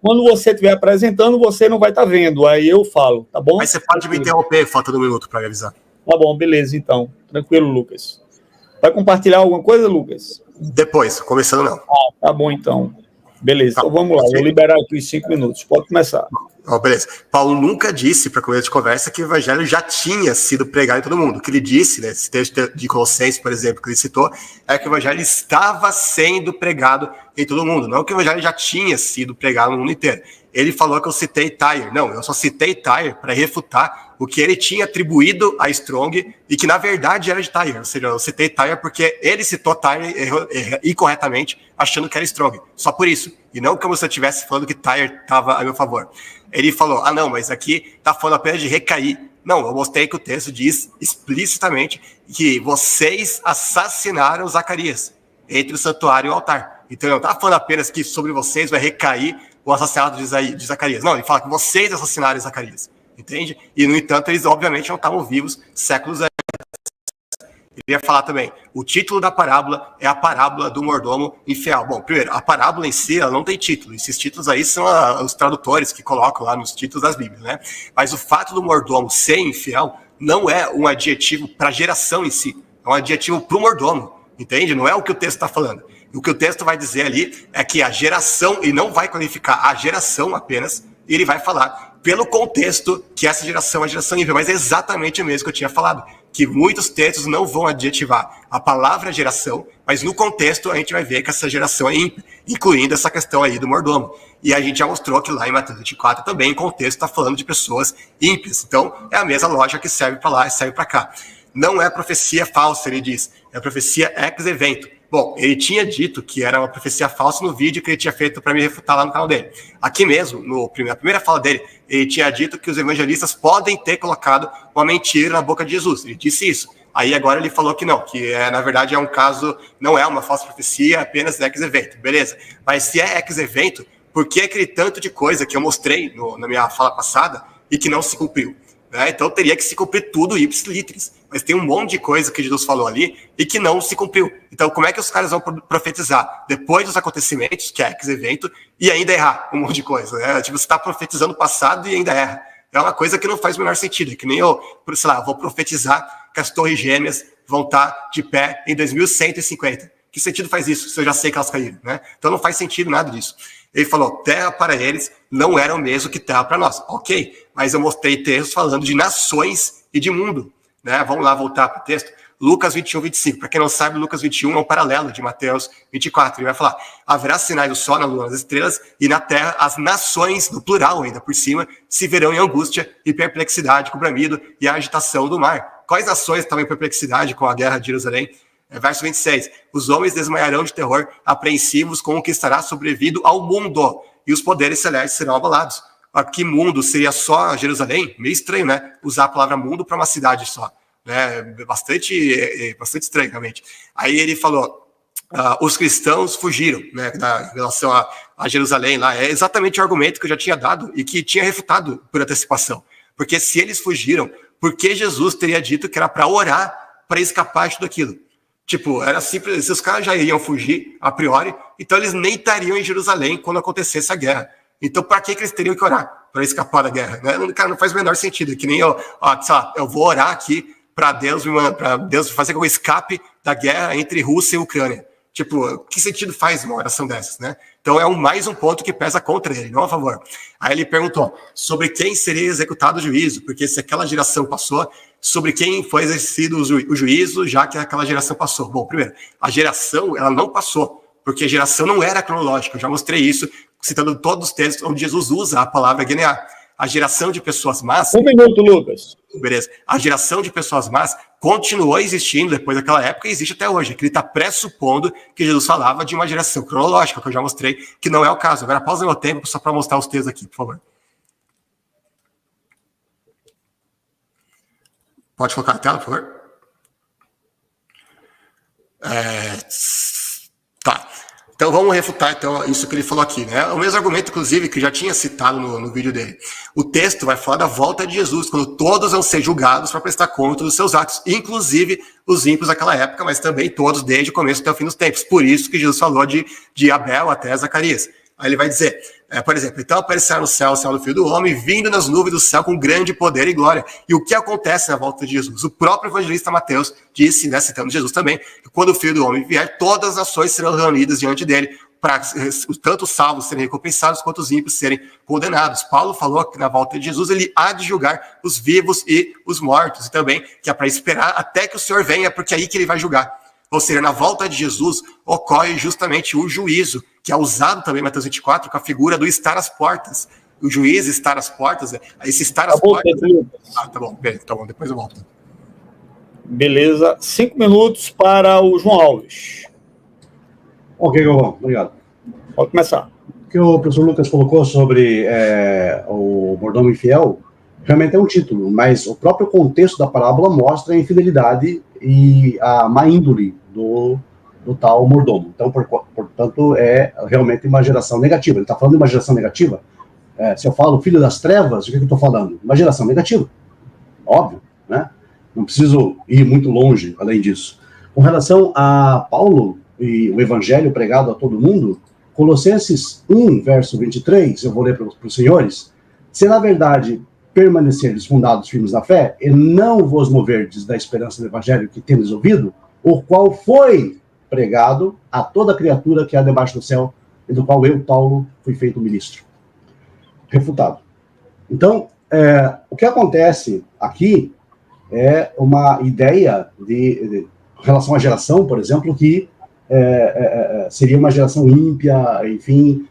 Quando você estiver apresentando, você não vai estar vendo, aí eu falo, tá bom? Mas você pode me interromper, faltando um minuto para me avisar. Tá bom, beleza, então. Tranquilo, Lucas. Vai compartilhar alguma coisa, Lucas? Depois, começando não. Tá bom, então. Beleza, então vamos lá, vou liberar aqui os 5 minutos, pode começar. Beleza. Paulo nunca disse, para começo de conversa, que o evangelho já tinha sido pregado em todo mundo. O que ele disse, né, esse texto de Colossenses, por exemplo, que ele citou, é que o evangelho estava sendo pregado em todo mundo, não que o evangelho já tinha sido pregado no mundo inteiro. Ele falou que eu citei Tyre. Não, eu só citei Tyre para refutar o que ele tinha atribuído a Strong e que, na verdade, era de Tyre. Ou seja, eu citei Tyre porque ele citou Tyre incorretamente, achando que era Strong. Só por isso. E não como se eu estivesse falando que Tyre estava a meu favor. Ele falou, não, mas aqui está falando apenas de recair. Não, eu mostrei que o texto diz explicitamente que vocês assassinaram Zacarias entre o santuário e o altar. Então, ele não está falando apenas que sobre vocês vai recair o assassinato de Zacarias. Não, ele fala que vocês assassinaram Zacarias. Entende? E, no entanto, eles obviamente não estavam vivos séculos antes. Ele ia falar também, o título da parábola é a parábola do mordomo infiel. Bom, primeiro, a parábola em si, ela não tem título. Esses títulos aí são os tradutores que colocam lá nos títulos das Bíblias, né? Mas o fato do mordomo ser infiel não é um adjetivo para a geração em si. é um adjetivo para o mordomo, entende? Não é o que o texto está falando. O que o texto vai dizer ali é que a geração, e não vai qualificar a geração apenas, ele vai falar pelo contexto que essa geração é a geração ímpia, mas é exatamente o mesmo que eu tinha falado, que muitos textos não vão adjetivar a palavra geração, mas no contexto a gente vai ver que essa geração é ímpia, incluindo essa questão aí do mordomo. E a gente já mostrou que lá em Mateus 24 também o contexto está falando de pessoas ímpias. Então é a mesma lógica que serve para lá e serve para cá. Não é profecia falsa, ele diz, é profecia ex evento. Bom, ele tinha dito que era uma profecia falsa no vídeo que ele tinha feito para me refutar lá no canal dele. Aqui mesmo, na primeira fala dele, ele tinha dito que os evangelistas podem ter colocado uma mentira na boca de Jesus. Ele disse isso. Aí agora ele falou que não, que na verdade é um caso, não é uma falsa profecia, é apenas ex-evento. Beleza. Mas se é ex-evento, por que aquele tanto de coisa que eu mostrei na minha fala passada e que não se cumpriu? Então teria que se cumprir tudo ipsis-literis. Mas tem um monte de coisa que Jesus falou ali e que não se cumpriu. Então como é que os caras vão profetizar depois dos acontecimentos, que é ex-evento, e ainda errar um monte de coisa? Né? Tipo, você está profetizando o passado e ainda erra. É uma coisa que não faz o menor sentido. É que nem eu, sei lá, vou profetizar que as torres gêmeas vão estar de pé em 2150. Que sentido faz isso, se eu já sei que elas caíram? Né? Então não faz sentido nada disso. Ele falou, terra para eles não era o mesmo que terra para nós. Ok, mas eu mostrei textos falando de nações e de mundo. Né? Vamos lá voltar para o texto. Lucas 21, 25. Para quem não sabe, Lucas 21 é um paralelo de Mateus 24. Ele vai falar, haverá sinais do sol, na lua, nas estrelas, e na terra as nações, no plural ainda por cima, se verão em angústia e perplexidade com o bramido e a agitação do mar. Quais nações estavam em perplexidade com a guerra de Jerusalém? Verso 26, os homens desmaiarão de terror, apreensivos com o que estará sobrevindo ao mundo, e os poderes celestes serão abalados. Aqui mundo seria só Jerusalém? Meio estranho, né? Usar a palavra mundo para uma cidade só. Né? Bastante estranho, realmente. Aí ele falou, os cristãos fugiram, né, em relação a Jerusalém lá. É exatamente o argumento que eu já tinha dado e que tinha refutado por antecipação. Porque se eles fugiram, por que Jesus teria dito que era para orar para escapar de tudo aquilo? Tipo, era simples, se os caras já iriam fugir a priori, então eles nem estariam em Jerusalém quando acontecesse a guerra. Então, para que eles teriam que orar? Para escapar da guerra? Né? Cara, não faz o menor sentido. Que nem eu, sei lá, eu vou orar aqui para Deus fazer com que eu escape da guerra entre Rússia e Ucrânia. Tipo, que sentido faz uma oração dessas, né? Então é mais um ponto que pesa contra ele, não a favor. Aí ele perguntou sobre quem seria executado o juízo, porque se aquela geração passou, sobre quem foi exercido o juízo, já que aquela geração passou. Bom, primeiro, a geração, ela não passou, porque a geração não era cronológica. Eu já mostrei isso, citando todos os textos onde Jesus usa a palavra genear. A geração de pessoas más... Um minuto, Lucas. Beleza. A geração de pessoas más continuou existindo depois daquela época e existe até hoje. Que ele está pressupondo que Jesus falava de uma geração cronológica, que eu já mostrei que não é o caso. Agora pausa meu tempo só para mostrar os textos aqui, por favor. Pode colocar na tela, por favor? Tá. Então vamos refutar então, isso que ele falou aqui. Né? O mesmo argumento, inclusive, que já tinha citado no vídeo dele. O texto vai falar da volta de Jesus, quando todos vão ser julgados para prestar conta dos seus atos, inclusive os ímpios daquela época, mas também todos desde o começo até o fim dos tempos. Por isso que Jesus falou de Abel até Zacarias. Aí ele vai dizer, por exemplo, então aparecerá no céu o céu do Filho do Homem, vindo nas nuvens do céu com grande poder e glória. E o que acontece na volta de Jesus? O próprio evangelista Mateus disse, né, citando Jesus também, que quando o Filho do Homem vier, todas as nações serão reunidas diante dele, para tanto os salvos serem recompensados, quanto os ímpios serem condenados. Paulo falou que na volta de Jesus ele há de julgar os vivos e os mortos, e também que é para esperar até que o Senhor venha, porque é aí que ele vai julgar. Ou seja, na volta de Jesus ocorre justamente o juízo, que é usado também em Mateus 24 com a figura do estar às portas. O juiz estar às portas, esse estar às portas... tá bom, depois eu volto. Beleza, 5 minutos para o João Alves. Ok, Galvão, obrigado. Pode começar. O que o professor Lucas colocou sobre o mordomo infiel, realmente é um título, mas o próprio contexto da parábola mostra a infidelidade e a má índole do tal mordomo. Então, portanto, é realmente uma geração negativa. Ele está falando de uma geração negativa? Se eu falo filho das trevas, o que eu estou falando? Uma geração negativa. Óbvio, né? Não preciso ir muito longe além disso. Com relação a Paulo e o evangelho pregado a todo mundo, Colossenses 1, verso 23, eu vou ler para os senhores, se na verdade permanecerdes fundados firmes na fé, e não vos moverdes da esperança do evangelho que tendes ouvido, o qual foi pregado a toda criatura que há debaixo do céu, e do qual eu, Paulo, fui feito ministro. Refutado. Então, o que acontece aqui é uma ideia de relação à geração, por exemplo, que seria uma geração ímpia, enfim,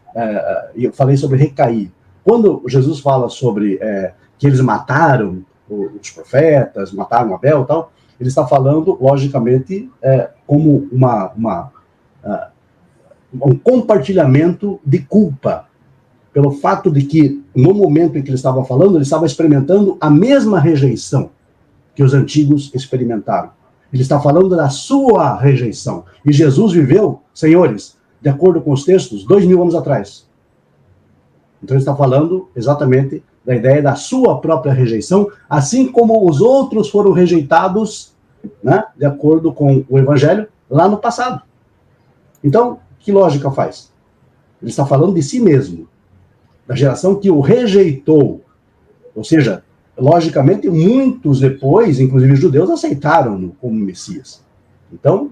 eu falei sobre recair. Quando Jesus fala sobre que eles mataram os profetas, mataram Abel e tal, ele está falando, logicamente, como um compartilhamento de culpa, pelo fato de que, no momento em que ele estava falando, ele estava experimentando a mesma rejeição que os antigos experimentaram. Ele está falando da sua rejeição. E Jesus viveu, senhores, de acordo com os textos, 2000 anos atrás. Então ele está falando exatamente da ideia da sua própria rejeição, assim como os outros foram rejeitados, né, de acordo com o Evangelho, lá no passado. Então, que lógica faz? Ele está falando de si mesmo, da geração que o rejeitou. Ou seja, logicamente, muitos depois, inclusive os judeus, aceitaram-no como Messias. Então,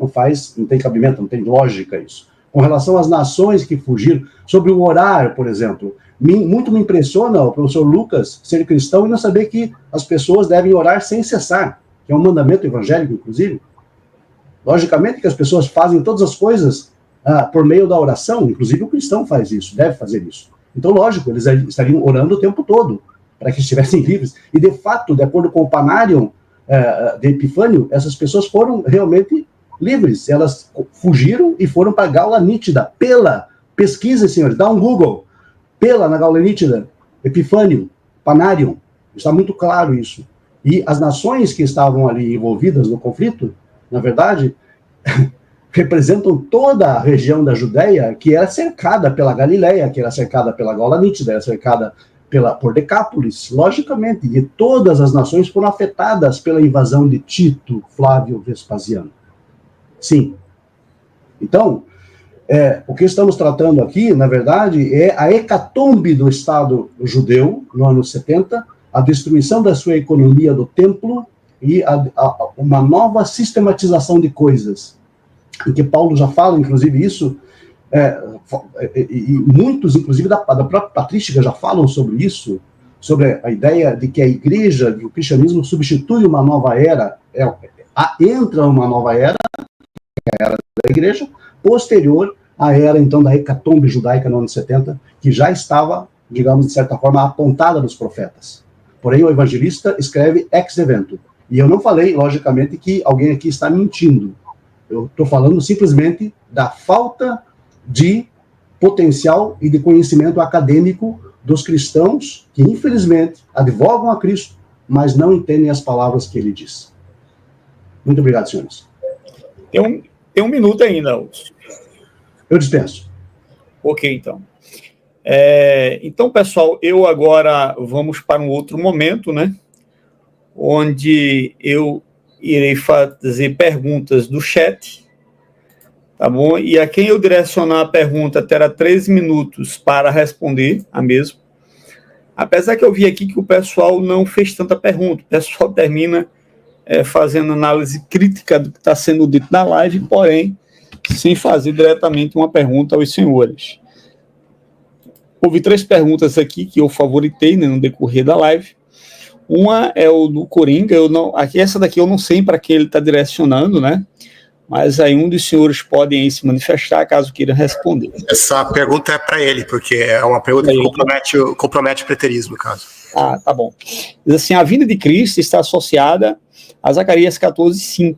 não tem cabimento, não tem lógica isso. Com relação às nações que fugiram, sobre o orar, por exemplo, muito me impressiona o professor Lucas ser cristão e não saber que as pessoas devem orar sem cessar, que é um mandamento evangélico, inclusive. Logicamente que as pessoas fazem todas as coisas por meio da oração, inclusive o cristão faz isso, deve fazer isso. Então, lógico, eles estariam orando o tempo todo, para que estivessem livres. E, de fato, de acordo com o Panarion de Epifânio, essas pessoas foram realmente livres. Elas fugiram e foram para a Gaula Nítida. Pesquisa, senhores, dá um Google. Na Gaula Nítida, Epifânio, Panarion. Está muito claro isso. E as nações que estavam ali envolvidas no conflito, na verdade, representam toda a região da Judéia, que era cercada pela Galileia, que era cercada pela Gaula Nítida, era cercada por Decápolis, logicamente, e todas as nações foram afetadas pela invasão de Tito Flávio Vespasiano. Sim. Então, o que estamos tratando aqui, na verdade, é a hecatombe do Estado judeu, no ano 70, a destruição da sua economia do templo e uma nova sistematização de coisas, em que Paulo já fala, inclusive, isso, e muitos, inclusive, da própria patrística já falam sobre isso, sobre a ideia de que a igreja, que o cristianismo substitui uma nova era, entra uma nova era, a era da igreja, posterior à era, então, da hecatombe judaica no ano 70, que já estava, digamos, de certa forma, apontada nos profetas. Porém, o evangelista escreve ex evento. E eu não falei, logicamente, que alguém aqui está mentindo. Eu estou falando simplesmente da falta de potencial e de conhecimento acadêmico dos cristãos que, infelizmente, advogam a Cristo, mas não entendem as palavras que ele diz. Muito obrigado, senhores. Tem um minuto ainda, Augusto. Eu dispenso. Ok, então. Então, pessoal, eu agora vamos para um outro momento, né? Onde eu irei fazer perguntas do chat, tá bom? E a quem eu direcionar a pergunta terá 13 minutos para responder a mesma. Apesar que eu vi aqui que o pessoal não fez tanta pergunta, o pessoal termina fazendo análise crítica do que está sendo dito na live, porém, sem fazer diretamente uma pergunta aos senhores. Houve 3 perguntas aqui que eu favoritei, né, no decorrer da live. Uma é o do Coringa, essa daqui eu não sei para quem ele está direcionando, né? Mas aí um dos senhores podem aí se manifestar, caso queiram responder. Essa pergunta é para ele, porque é uma pergunta que compromete o preterismo, caso. Tá bom. Diz assim, a vinda de Cristo está associada a Zacarias 14:5.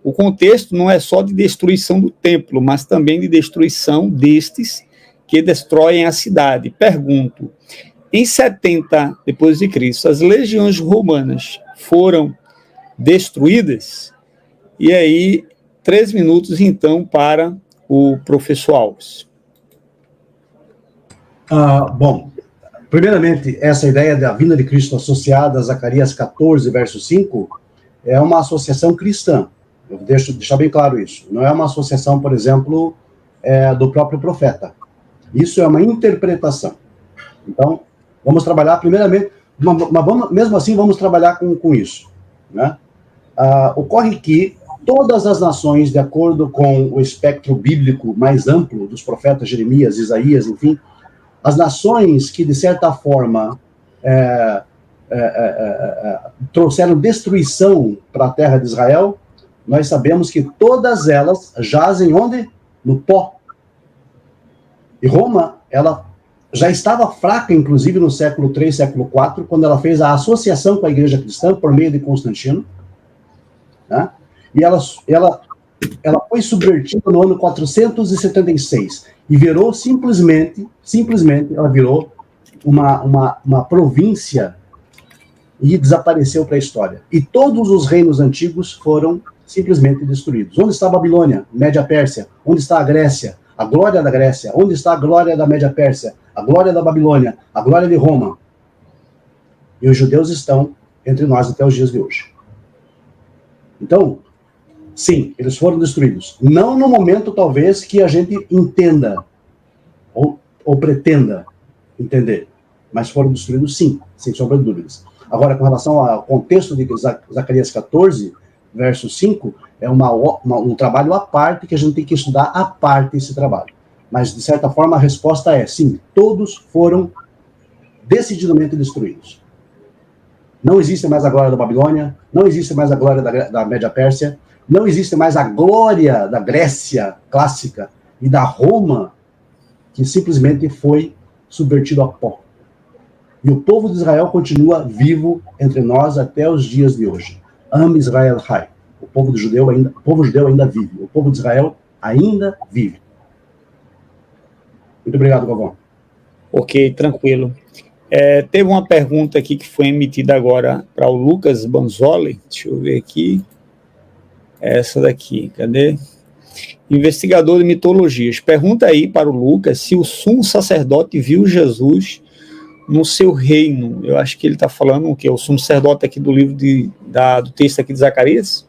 O contexto não é só de destruição do templo, mas também de destruição destes que destroem a cidade. Pergunto, em 70 depois de Cristo, as legiões romanas foram destruídas? E aí, 3 minutos, então, para o professor Alves. Bom, primeiramente, essa ideia da vinda de Cristo associada a Zacarias 14, verso 5, é uma associação cristã. Eu deixar bem claro isso. Não é uma associação, por exemplo, do próprio profeta. Isso é uma interpretação. Então, vamos trabalhar primeiramente Mas mesmo assim, vamos trabalhar com isso. Né? Ocorre que todas as nações, de acordo com o espectro bíblico mais amplo dos profetas Jeremias, Isaías, enfim, as nações que, de certa forma, trouxeram destruição para a terra de Israel, nós sabemos que todas elas jazem onde? No pó. E Roma, ela já estava fraca, inclusive, no século III, século IV, quando ela fez a associação com a igreja cristã por meio de Constantino, né? E ela foi subvertida no ano 476 e virou simplesmente ela virou uma província e desapareceu para a história. E todos os reinos antigos foram simplesmente destruídos. Onde está a Babilônia? Média Pérsia. Onde está a Grécia? A glória da Grécia. Onde está a glória da Média Pérsia? A glória da Babilônia. A glória de Roma. E os judeus estão entre nós até os dias de hoje. Então, sim, eles foram destruídos. Não no momento, talvez, que a gente entenda ou pretenda entender. Mas foram destruídos, sim, sem sombra de dúvidas. Agora, com relação ao contexto de Zacarias 14, verso 5, é um trabalho à parte, que a gente tem que estudar à parte esse trabalho. Mas, de certa forma, a resposta é sim, todos foram decididamente destruídos. Não existe mais a glória da Babilônia, não existe mais a glória da Média Pérsia, não existe mais a glória da Grécia clássica e da Roma, que simplesmente foi subvertido a pó. E o povo de Israel continua vivo entre nós até os dias de hoje. Am Israel Chai. O povo judeu ainda vive. O povo de Israel ainda vive. Muito obrigado, Galvão. Ok, tranquilo. Teve uma pergunta aqui que foi emitida agora para o Lucas Banzoli. Deixa eu ver aqui. Essa daqui, cadê? Investigador de mitologias. Pergunta aí para o Lucas se o sumo sacerdote viu Jesus no seu reino. Eu acho que ele está falando o quê? O sumo sacerdote aqui do livro do texto aqui de Zacarias?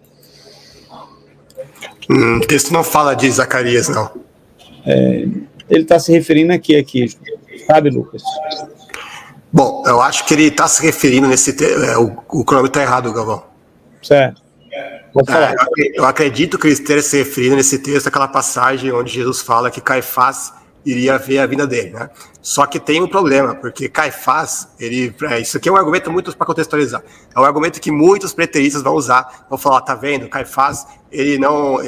O texto não fala de Zacarias, não. Ele está se referindo aqui, sabe, Lucas? Bom, eu acho que ele está se referindo nesse texto. O cronômetro está errado, Galvão. Certo. Pode falar. Eu acredito que ele esteja se referindo nesse texto àquela passagem onde Jesus fala que Caifás iria ver a vinda dele, né? Só que tem um problema, porque Caifás, isso aqui é um argumento muito para contextualizar, é um argumento que muitos preteristas vão usar, vão falar, tá vendo, Caifás, ele não,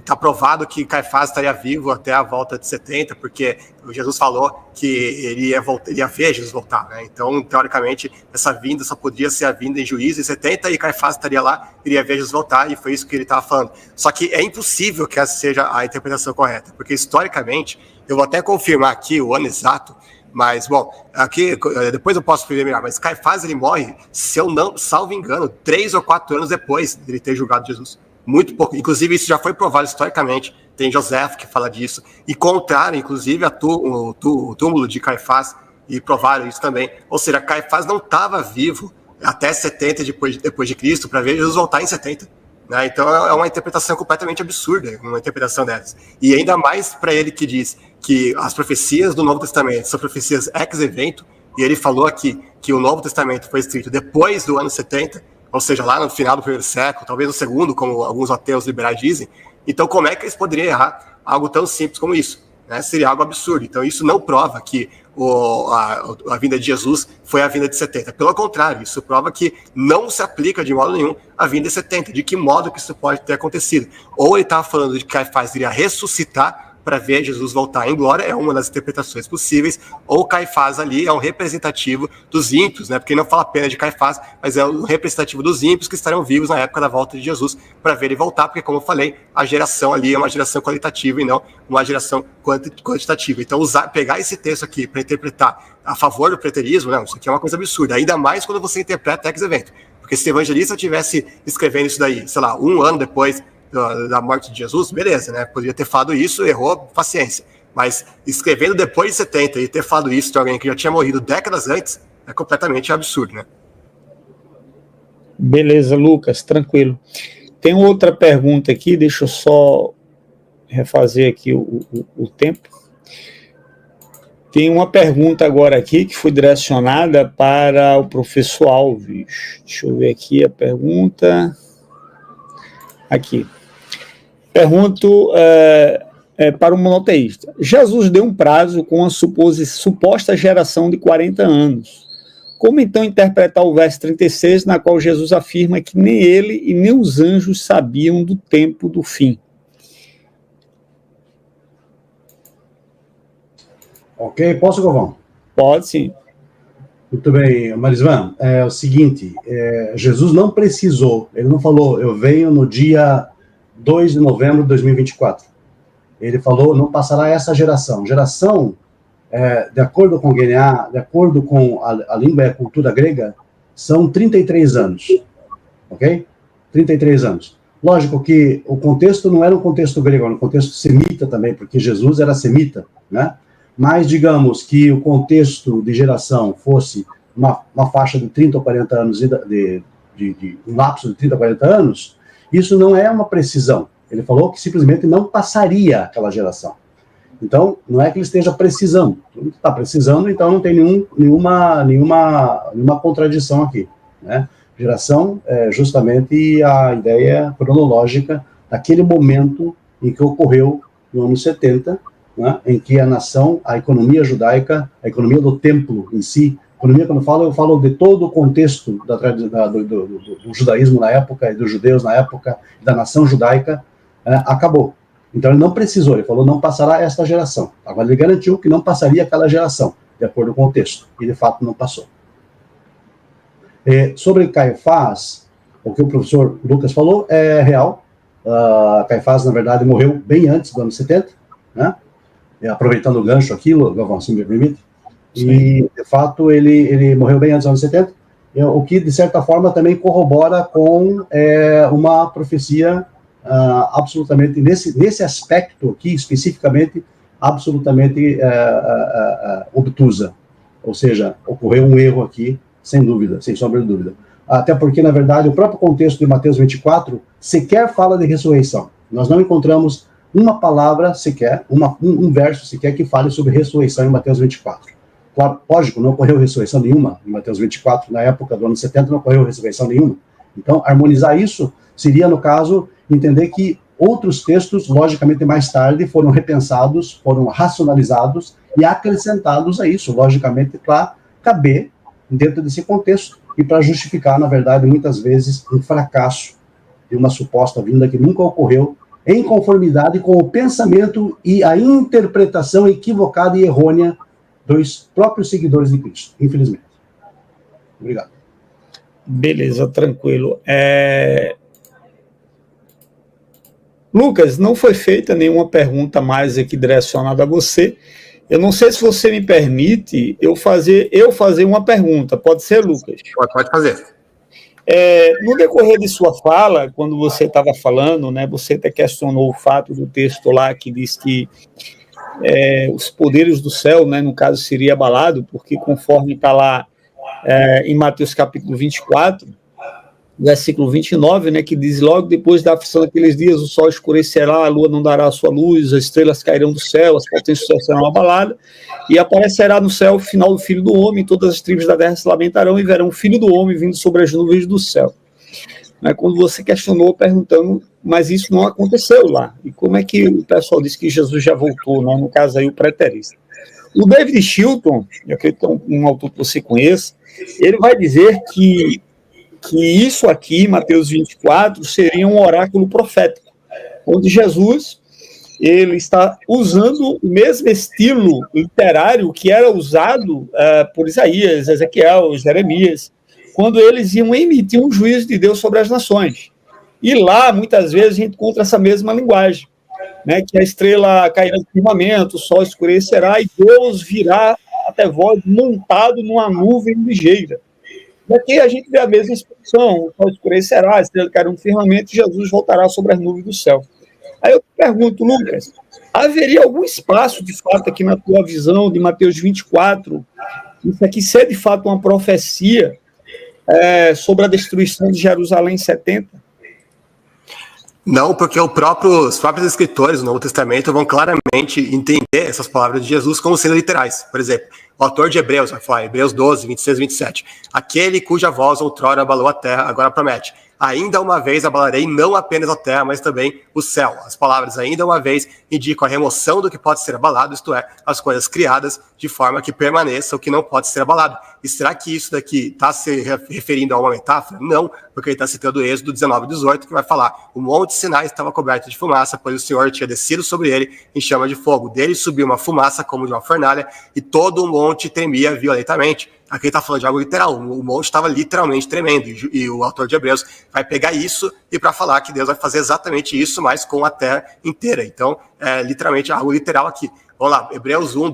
tá provado que Caifás estaria vivo até a volta de 70, porque Jesus falou que ele ia ver Jesus voltar, né? Então, teoricamente, essa vinda só podia ser a vinda em juízo em 70, e Caifás estaria lá, iria ver Jesus voltar, e foi isso que ele estava falando. Só que é impossível que essa seja a interpretação correta, porque historicamente, eu vou até confirmar aqui o ano exato, mas, bom, aqui, depois eu posso melhorar, mas Caifás, ele morre, se eu não, salvo engano, 3 ou 4 anos depois de ele ter julgado Jesus. Muito pouco. Inclusive, isso já foi provado historicamente. Tem José que fala disso. E contrário, inclusive, o túmulo de Caifás, e provaram isso também. Ou seja, Caifás não estava vivo até 70 depois de Cristo para ver Jesus voltar em 70. Né? Então, é uma interpretação completamente absurda, uma interpretação dessas. E ainda mais para ele que diz que as profecias do Novo Testamento são profecias ex-evento, e ele falou aqui que o Novo Testamento foi escrito depois do ano 70, ou seja, lá no final do primeiro século, talvez no segundo, como alguns ateus liberais dizem. Então, como é que eles poderiam errar algo tão simples como isso? Né? Seria algo absurdo. Então, isso não prova que a vinda de Jesus foi a vinda de 70. Pelo contrário, isso prova que não se aplica de modo nenhum a vinda de 70. De que modo que isso pode ter acontecido? Ou ele estava falando de que Caifás iria ressuscitar para ver Jesus voltar em glória, é uma das interpretações possíveis, ou Caifás ali é um representativo dos ímpios, né? Porque ele não fala apenas de Caifás, mas é um representativo dos ímpios que estarão vivos na época da volta de Jesus para ver ele voltar, porque, como eu falei, a geração ali é uma geração qualitativa e não uma geração quantitativa. Então, pegar esse texto aqui para interpretar a favor do preterismo, não, isso aqui é uma coisa absurda, ainda mais quando você interpreta ex-evento. Porque se o evangelista estivesse escrevendo isso daí, sei lá, 1 ano depois da morte de Jesus, beleza, né? Poderia ter falado isso, errou, paciência. Mas escrevendo depois de 70 e ter falado isso de alguém que já tinha morrido décadas antes, é completamente absurdo, né? Beleza, Lucas, tranquilo. Tem outra pergunta aqui, deixa eu só refazer aqui o tempo. Tem uma pergunta agora aqui que foi direcionada para o professor Alves. Deixa eu ver aqui a pergunta. Aqui. Pergunto para o monoteísta. Jesus deu um prazo com a suposta geração de 40 anos. Como então interpretar o verso 36, na qual Jesus afirma que nem ele e nem os anjos sabiam do tempo do fim? Ok, posso, Galvão? Pode, sim. Muito bem, Marisvan, é o seguinte, Jesus não precisou, ele não falou, eu venho no dia 2 de novembro de 2024. Ele falou, não passará essa geração. Geração, de acordo com o GNA, de acordo com a língua e a cultura grega, são 33 anos, ok? 33 anos. Lógico que o contexto não era um contexto grego, era um contexto semita também, porque Jesus era semita, né? Mas, digamos que o contexto de geração fosse uma faixa de 30 ou 40 anos, um lapso de 30 ou 40 anos, isso não é uma precisão. Ele falou que simplesmente não passaria aquela geração. Então, não é que ele esteja precisando. Está precisando, então não tem nenhuma contradição aqui, né? Geração é justamente a ideia cronológica daquele momento em que ocorreu no ano 70, né, em que a nação, a economia judaica, a economia do templo em si, economia, quando eu falo de todo o contexto do judaísmo na época, e dos judeus na época, da nação judaica, acabou. Então ele não precisou, ele falou, não passará esta geração. Agora ele garantiu que não passaria aquela geração, de acordo com o texto, e de fato não passou. Sobre Caifás, o que o professor Lucas falou é real. Caifás, na verdade, morreu bem antes do ano 70, né? Aproveitando o gancho aqui, Galvão, se me permite. Sim. E, de fato, ele morreu bem antes dos anos 70, o que, de certa forma, também corrobora com uma profecia absolutamente, nesse aspecto aqui, especificamente, absolutamente obtusa. Ou seja, ocorreu um erro aqui, sem dúvida, sem sombra de dúvida. Até porque, na verdade, o próprio contexto de Mateus 24 sequer fala de ressurreição. Nós não encontramos uma palavra sequer, um verso sequer que fale sobre ressurreição em Mateus 24. Claro, lógico, não ocorreu ressurreição nenhuma em Mateus 24, na época do ano 70 não ocorreu ressurreição nenhuma. Então, harmonizar isso seria, no caso, entender que outros textos, logicamente mais tarde, foram repensados, foram racionalizados e acrescentados a isso, logicamente, para caber dentro desse contexto e para justificar, na verdade, muitas vezes, um fracasso de uma suposta vinda que nunca ocorreu, em conformidade com o pensamento e a interpretação equivocada e errônea dos próprios seguidores de Cristo, infelizmente. Obrigado. Beleza, tranquilo. Lucas, não foi feita nenhuma pergunta mais aqui direcionada a você. Eu não sei se você me permite eu fazer uma pergunta. Pode ser, Lucas? Pode fazer. No decorrer de sua fala, quando você estava falando, né, você até questionou o fato do texto lá que diz que os poderes do céu, né, no caso, seria abalado, porque conforme está lá em Mateus capítulo 24, versículo 29, né, que diz, logo depois da aflição daqueles dias, o sol escurecerá, a lua não dará a sua luz, as estrelas cairão do céu, as potências do céu serão abaladas, e aparecerá no céu o final do Filho do Homem, todas as tribos da terra se lamentarão e verão o Filho do Homem vindo sobre as nuvens do céu. Mas quando você questionou, perguntando, mas isso não aconteceu lá, e como é que o pessoal disse que Jesus já voltou, né? No caso aí o preterista. O David Chilton, eu acredito que é um autor que você conhece, ele vai dizer que isso aqui, Mateus 24, seria um oráculo profético, onde Jesus ele está usando o mesmo estilo literário que era usado por Isaías, Ezequiel, Jeremias, quando eles iam emitir um juízo de Deus sobre as nações. E lá, muitas vezes, a gente encontra essa mesma linguagem, né, que a estrela cairá no firmamento, o sol escurecerá e Deus virá até vós montado numa nuvem ligeira. Daqui a gente vê a mesma expressão, o sol escurecerá, a estrela cairá no firmamento e Jesus voltará sobre as nuvens do céu. Aí eu te pergunto, Lucas, haveria algum espaço, de fato, aqui na tua visão de Mateus 24, isso aqui ser de fato uma profecia sobre a destruição de Jerusalém em 70? Não, porque os próprios escritores do Novo Testamento vão claramente entender essas palavras de Jesus como sendo literais. Por exemplo, o autor de Hebreus vai falar, Hebreus 12, 26 e 27. Aquele cuja voz outrora abalou a terra, agora promete. Ainda uma vez abalarei não apenas a terra, mas também o céu. As palavras ainda uma vez indicam a remoção do que pode ser abalado, isto é, as coisas criadas de forma que permaneça o que não pode ser abalado. E será que isso daqui está se referindo a uma metáfora? Não, porque ele está citando Êxodo 19, 18, que vai falar: o monte Sinai estava coberto de fumaça, pois o Senhor tinha descido sobre ele em chama de fogo. Dele subiu uma fumaça como de uma fornalha, e todo o monte tremia violentamente. Aqui ele está falando de algo literal, o monte estava literalmente tremendo, e o autor de Hebreus vai pegar isso e para falar que Deus vai fazer exatamente isso, mas com a terra inteira. Então, é literalmente algo literal aqui. Vamos lá, Hebreus 1,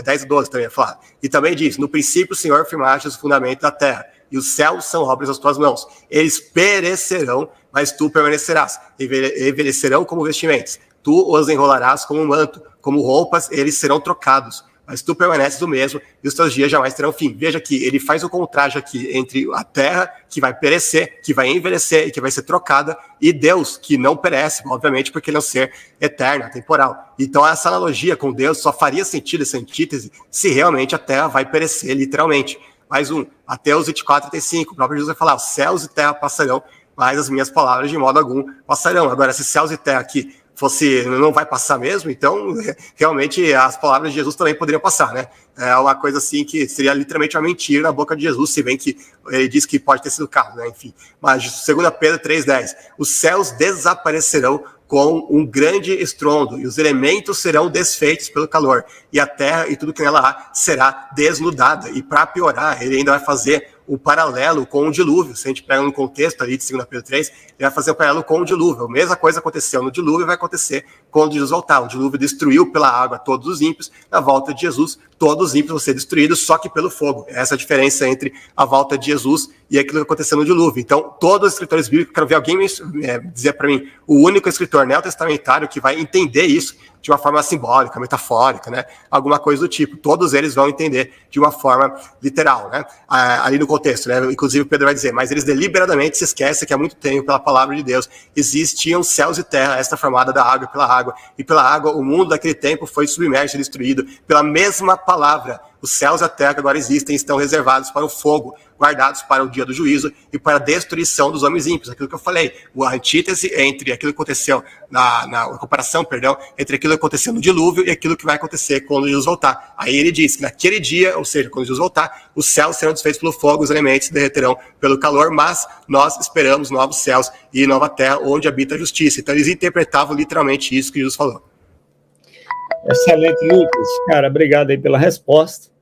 10 e 12 também fala. E também diz: no princípio o Senhor firmaste os fundamentos da terra, e os céus são obras das tuas mãos. Eles perecerão, mas tu permanecerás. Envelhecerão como vestimentas. Tu os enrolarás como um manto, como roupas, eles serão trocados. Mas tu permaneces o mesmo, e os teus dias jamais terão fim. Veja que ele faz o contraste aqui entre a terra, que vai perecer, que vai envelhecer e que vai ser trocada, e Deus, que não perece, obviamente, porque ele é um ser eterno, atemporal. Então essa analogia com Deus só faria sentido, essa antítese, se realmente a terra vai perecer, literalmente. Mais um, Mateus 24, 35, o próprio Jesus vai falar: os céus e terra passarão, mas as minhas palavras de modo algum passarão. Agora, se céus e terra aqui não vai passar mesmo, então realmente as palavras de Jesus também poderiam passar, né? É uma coisa assim que seria literalmente uma mentira na boca de Jesus, se bem que ele diz que pode ter sido o caso, né? Enfim, mas 2 Pedro 3,10, os céus desaparecerão com um grande estrondo, e os elementos serão desfeitos pelo calor, e a terra e tudo que nela há será desnudada. E para piorar, ele ainda vai fazer um paralelo com o dilúvio. Se a gente pega no contexto ali de 2 Pedro 3, ele vai fazer um paralelo com o dilúvio. A mesma coisa aconteceu no dilúvio vai acontecer quando Jesus voltar. O dilúvio destruiu pela água todos os ímpios. Na volta de Jesus, todos os ímpios vão ser destruídos, só que pelo fogo. Essa é a diferença entre a volta de Jesus e aquilo que aconteceu no dilúvio. Então, todos os escritores bíblicos, quero ver alguém dizer para mim, o único escritor neotestamentário que vai entender isso de uma forma simbólica, metafórica, né? Alguma coisa do tipo. Todos eles vão entender de uma forma literal, né? Ali no contexto, né? Inclusive o Pedro vai dizer: mas eles deliberadamente se esquecem que há muito tempo, pela palavra de Deus, existiam céus e terra, esta formada da água e pela água o mundo daquele tempo foi submerso e destruído pela mesma palavra. Os céus e a terra que agora existem estão reservados para o fogo, guardados para o dia do juízo e para a destruição dos homens ímpios. Aquilo que eu falei, a antítese entre aquilo que aconteceu, a comparação, entre aquilo que aconteceu no dilúvio e aquilo que vai acontecer quando Jesus voltar. Aí ele diz que naquele dia, ou seja, quando Jesus voltar, os céus serão desfeitos pelo fogo, os elementos se derreterão pelo calor, mas nós esperamos novos céus e nova terra onde habita a justiça. Então eles interpretavam literalmente isso que Jesus falou. Excelente, Lucas. Cara, obrigado aí pela resposta.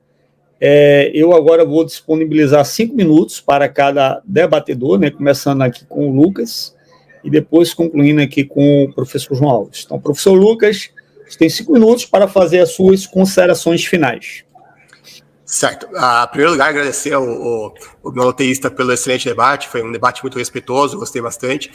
Eu agora vou disponibilizar 5 minutos para cada debatedor, né, começando aqui com o Lucas e depois concluindo aqui com o professor João Alves. Então, professor Lucas, você tem 5 minutos para fazer as suas considerações finais. Certo. Em primeiro lugar, agradecer ao meu loteísta pelo excelente debate. Foi um debate muito respeitoso, gostei bastante.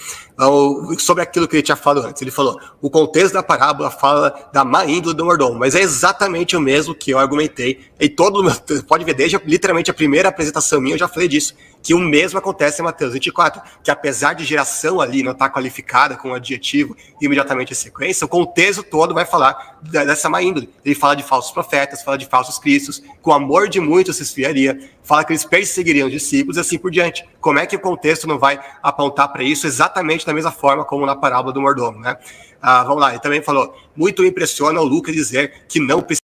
Sobre aquilo que ele tinha falado antes, ele falou: o contexto da parábola fala da má índole do mordomo, mas é exatamente o mesmo que eu argumentei. E pode ver, desde literalmente a primeira apresentação minha, eu já falei disso, que o mesmo acontece em Mateus 24, que apesar de geração ali não estar qualificada com um adjetivo imediatamente em sequência, o contexto todo vai falar dessa má índole. Ele fala de falsos profetas, fala de falsos cristos, com amor de muitos se esfriaria, fala que eles perseguiriam os discípulos e assim por diante. Como é que o contexto não vai apontar para isso exatamente da mesma forma como na parábola do mordomo, né? Vamos lá, ele também falou: muito me impressiona o Lucas dizer que não precisa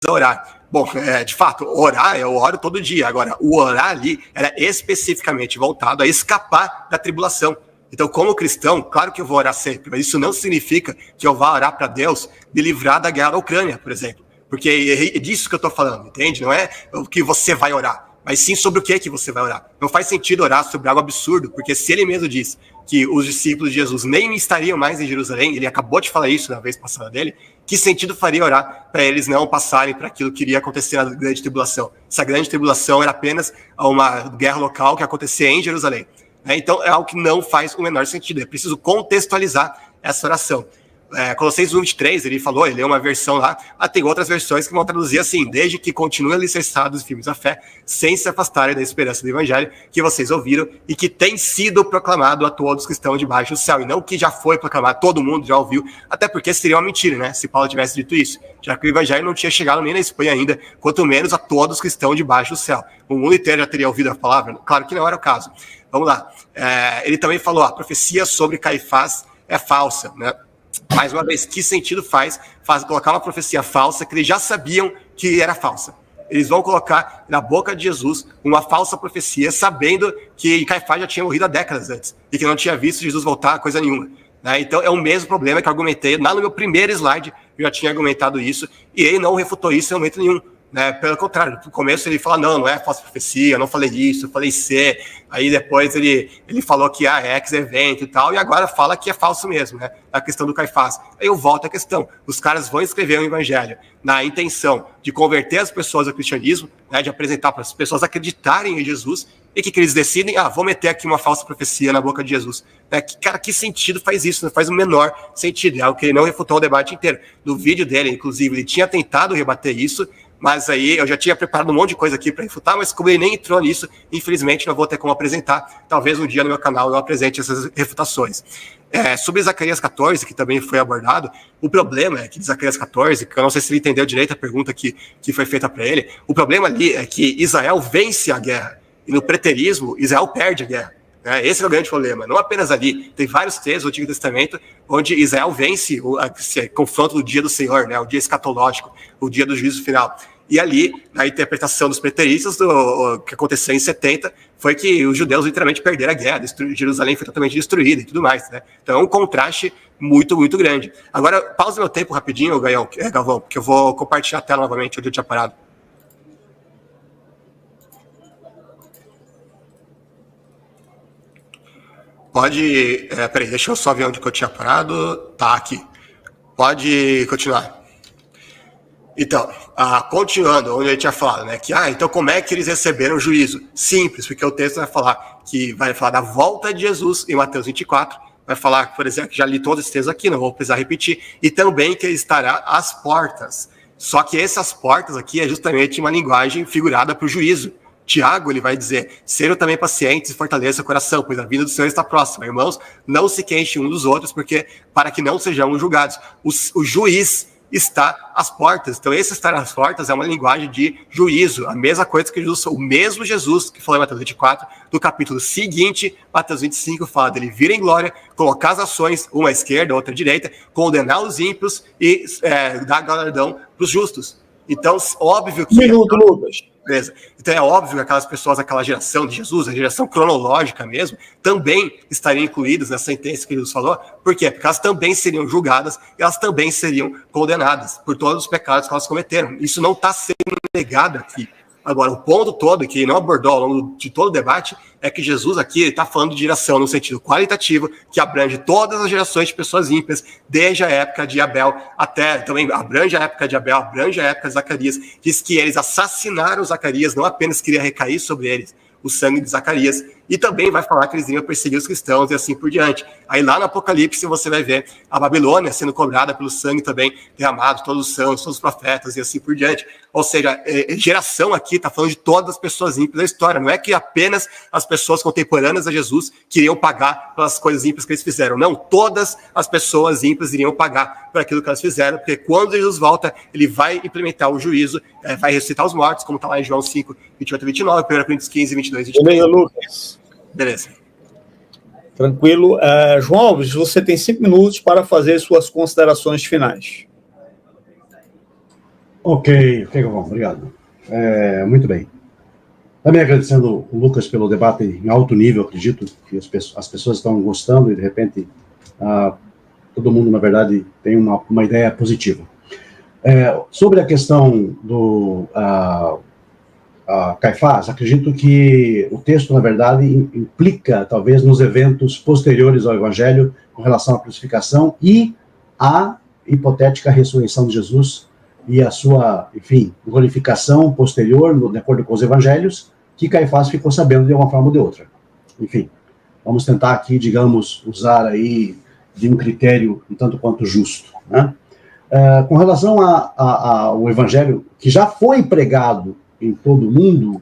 orar. Bom, de fato, orar, eu oro todo dia. Agora, o orar ali era especificamente voltado a escapar da tribulação. Então, como cristão, claro que eu vou orar sempre, mas isso não significa que eu vá orar para Deus me livrar da guerra da Ucrânia, por exemplo. Porque é disso que eu estou falando, entende? Não é o que você vai orar, mas sim sobre o que você vai orar. Não faz sentido orar sobre algo absurdo, porque se ele mesmo diz que os discípulos de Jesus nem estariam mais em Jerusalém, ele acabou de falar isso na vez passada dele, que sentido faria orar para eles não passarem para aquilo que iria acontecer na grande tribulação? Essa grande tribulação era apenas uma guerra local que acontecia em Jerusalém. Então é algo que não faz o menor sentido, é preciso contextualizar essa oração. Colossenses 1:23, ele falou, ele leu uma versão lá, tem outras versões que vão traduzir assim: desde que continuem alicerçados e firmes à fé, sem se afastarem da esperança do evangelho que vocês ouviram e que tem sido proclamado a todos que estão debaixo do céu, e não que já foi proclamado, todo mundo já ouviu, até porque seria uma mentira, né, se Paulo tivesse dito isso, já que o evangelho não tinha chegado nem na Espanha ainda, quanto menos a todos que estão debaixo do céu. O mundo inteiro já teria ouvido a palavra? Claro que não era o caso. Vamos lá. Ele também falou, a profecia sobre Caifás é falsa, né? Mais uma vez, que sentido faz colocar uma profecia falsa que eles já sabiam que era falsa? Eles vão colocar na boca de Jesus uma falsa profecia, sabendo que Caifás já tinha morrido há décadas antes e que não tinha visto Jesus voltar a coisa nenhuma. Né? Então, é o mesmo problema que eu argumentei lá no meu primeiro slide, eu já tinha argumentado isso, e ele não refutou isso em momento nenhum. Né? Pelo contrário, no começo ele fala, não é falsa profecia, eu não falei isso, eu falei C, aí depois ele falou que é ex-evento e tal, e agora fala que é falso mesmo, né? A questão do Caifás. Aí eu volto à questão, os caras vão escrever um evangelho na intenção de converter as pessoas ao cristianismo, né? De apresentar para as pessoas acreditarem em Jesus, e que eles decidem, vou meter aqui uma falsa profecia na boca de Jesus. Né? Que sentido faz isso? Não faz o menor sentido, é algo que ele não refutou o debate inteiro. No vídeo dele, inclusive, ele tinha tentado rebater isso, mas aí eu já tinha preparado um monte de coisa aqui para refutar, mas como ele nem entrou nisso, infelizmente não vou ter como apresentar. Talvez um dia no meu canal eu apresente essas refutações. Sobre Zacarias 14, que também foi abordado, o problema é que Zacarias 14, que eu não sei se ele entendeu direito a pergunta que foi feita para ele, o problema ali é que Israel vence a guerra, e no preterismo, Israel perde a guerra. Esse é o grande problema, não apenas ali, tem vários textos do Antigo Testamento onde Israel vence esse confronto do dia do Senhor, né, o dia escatológico, o dia do juízo final. E ali, na interpretação dos preteristas, o que aconteceu em 70, foi que os judeus literalmente perderam a guerra, Jerusalém foi totalmente destruída e tudo mais. Né? Então é um contraste muito, muito grande. Agora, pausa meu tempo rapidinho, Galvão, porque eu vou compartilhar a tela novamente onde eu tinha parado. Pode... peraí, deixa eu só ver onde que eu tinha parado. Tá, aqui. Pode continuar. Então, continuando, onde eu tinha falado, né? Que, então como é que eles receberam o juízo? Simples, porque o texto vai falar da volta de Jesus em Mateus 24, vai falar, por exemplo, que já li todos esses textos aqui, não vou precisar repetir, e também que ele estará às portas. Só que essas portas aqui é justamente uma linguagem figurada para o juízo. Tiago, ele vai dizer, sejam também pacientes e fortaleçam o coração, pois a vinda do Senhor está próxima. Irmãos, não se queixem uns dos outros, porque para que não sejamos julgados. O juiz está às portas. Então, esse estar às portas é uma linguagem de juízo. A mesma coisa que Jesus, o mesmo Jesus que falou em Mateus 24, do capítulo seguinte, Mateus 25, fala dele vir em glória, colocar as ações, uma à esquerda, outra à direita, condenar os ímpios e dar galardão para os justos. Então, óbvio que... Minuto, Lucas. Beleza. Então é óbvio que aquelas pessoas, aquela geração de Jesus, a geração cronológica mesmo, também estariam incluídas nessa sentença que Jesus falou. Por quê? Porque elas também seriam julgadas e elas também seriam condenadas por todos os pecados que elas cometeram. Isso não está sendo negado aqui. Agora, o ponto todo, que não abordou ao longo de todo o debate, é que Jesus aqui está falando de geração no sentido qualitativo, que abrange todas as gerações de pessoas ímpias, desde a época de Abel até, também abrange a época de Abel, abrange a época de Zacarias. Diz que eles assassinaram Zacarias, não apenas queria recair sobre eles o sangue de Zacarias, e também vai falar que eles iriam perseguir os cristãos e assim por diante. Aí lá no Apocalipse você vai ver a Babilônia sendo cobrada pelo sangue também derramado, todos os santos, todos os profetas e assim por diante. Ou seja, geração aqui está falando de todas as pessoas ímpias da história, não é que apenas as pessoas contemporâneas a Jesus queriam pagar pelas coisas ímpias que eles fizeram. Não, todas as pessoas ímpias iriam pagar por aquilo que elas fizeram, porque quando Jesus volta, ele vai implementar o juízo, vai ressuscitar os mortos, como está lá em João 5, 28 e 29, 1 Coríntios 15, 22 e 23. Beleza, Lucas. Beleza. Tranquilo. João Alves, você tem 5 minutos para fazer suas considerações finais. Ok, Galvão, obrigado. Muito bem. Também agradecendo o Lucas pelo debate em alto nível, acredito que as pessoas estão gostando e, de repente, todo mundo, na verdade, tem uma ideia positiva. Sobre a questão do Caifás, acredito que o texto, na verdade, implica, talvez, nos eventos posteriores ao Evangelho, com relação à crucificação e à hipotética ressurreição de Jesus e a sua, enfim, glorificação posterior, de acordo com os Evangelhos, que Caifás ficou sabendo de uma forma ou de outra. Enfim, vamos tentar aqui, digamos, usar aí de um critério um tanto quanto justo, né? Com relação ao evangelho que já foi pregado em todo o mundo,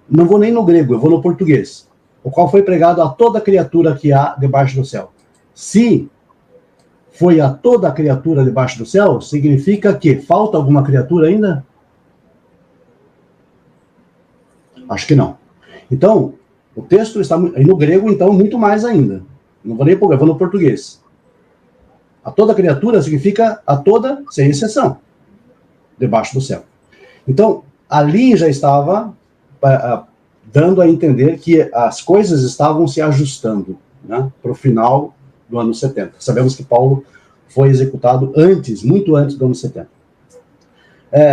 não vou nem no grego, eu vou no português, o qual foi pregado a toda criatura que há debaixo do céu. Se foi a toda criatura debaixo do céu, significa que falta alguma criatura ainda? Acho que não. Então, o texto está aí no grego, então, muito mais ainda. Não vou nem pôr, eu vou no português. A toda criatura significa a toda, sem exceção, debaixo do céu. Então, ali já estava dando a entender que as coisas estavam se ajustando, né, para o final do ano 70. Sabemos que Paulo foi executado muito antes do ano 70.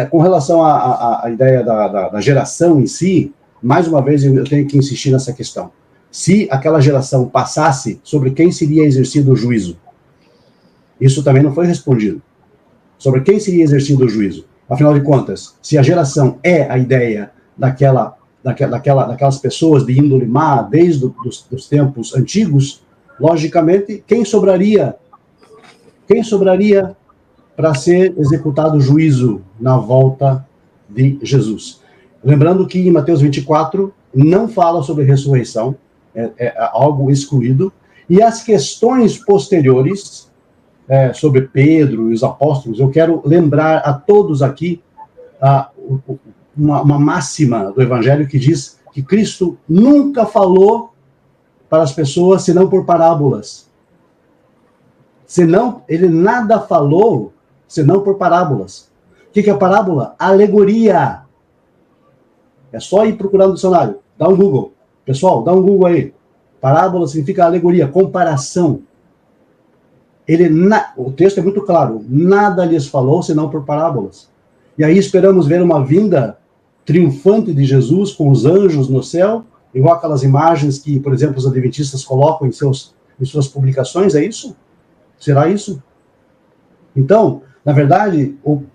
Com relação à ideia da geração em si, mais uma vez eu tenho que insistir nessa questão. Se aquela geração passasse, sobre quem seria exercido o juízo? Isso também não foi respondido. Sobre quem seria exercido o juízo? Afinal de contas, se a geração é a ideia daquelas pessoas de índole má desde os tempos antigos, logicamente, quem sobraria para ser executado o juízo na volta de Jesus? Lembrando que em Mateus 24 não fala sobre ressurreição, é algo excluído, e as questões posteriores sobre Pedro e os apóstolos, eu quero lembrar a todos aqui uma máxima do Evangelho que diz que Cristo nunca falou para as pessoas senão por parábolas. Ele nada falou senão por parábolas. O que é parábola? Alegoria. É só ir procurar no dicionário. Dá um Google. Pessoal, dá um Google aí. Parábola significa alegoria, comparação. O texto é muito claro. Nada lhes falou senão por parábolas. E aí esperamos ver uma vinda triunfante de Jesus com os anjos no céu, igual aquelas imagens que, por exemplo, os adventistas colocam em suas publicações, é isso? Será isso? Então, na verdade, com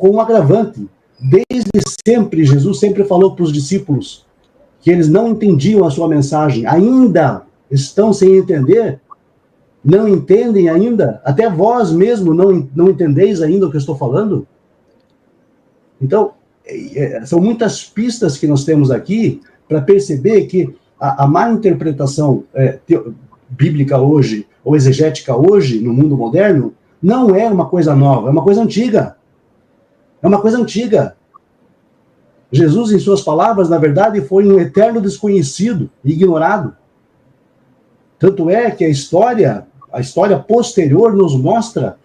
um agravante, desde sempre, Jesus sempre falou para os discípulos que eles não entendiam a sua mensagem, ainda estão sem entender, não entendem ainda, até vós mesmo não entendeis ainda o que eu estou falando. Então, são muitas pistas que nós temos aqui para perceber que a má interpretação bíblica hoje, ou exegética hoje, no mundo moderno, não é uma coisa nova, é uma coisa antiga. É uma coisa antiga. Jesus, em suas palavras, na verdade, foi um eterno desconhecido, ignorado. Tanto é que a história posterior nos mostra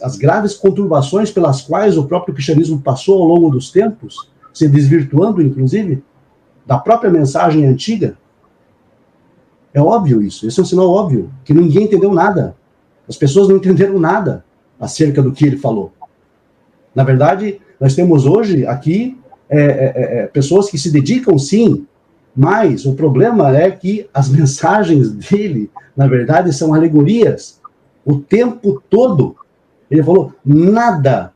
as graves conturbações pelas quais o próprio cristianismo passou ao longo dos tempos, se desvirtuando, inclusive, da própria mensagem antiga. É óbvio isso, esse é um sinal óbvio, que ninguém entendeu nada. As pessoas não entenderam nada acerca do que ele falou. Na verdade, nós temos hoje aqui pessoas que se dedicam, sim, mas o problema é que as mensagens dele, na verdade, são alegorias. O tempo todo, ele falou, nada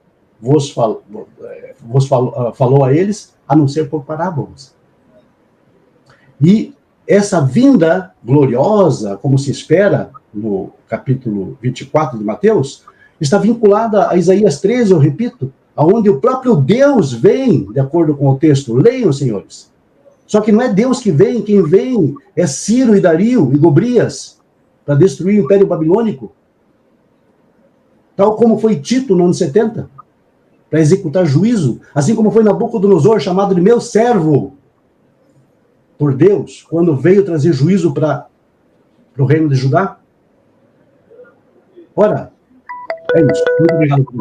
falou a eles, a não ser por parábolas. E essa vinda gloriosa, como se espera no capítulo 24 de Mateus, está vinculada a Isaías 13, eu repito, onde o próprio Deus vem, de acordo com o texto. Leiam, senhores. Só que não é Deus que vem, quem vem é Ciro e Dario e Gobrias, para destruir o Império Babilônico. Tal como foi Tito no ano 70, para executar juízo, assim como foi Nabucodonosor, chamado de meu servo, por Deus, quando veio trazer juízo para o reino de Judá. Ora, é isso. Muito obrigado por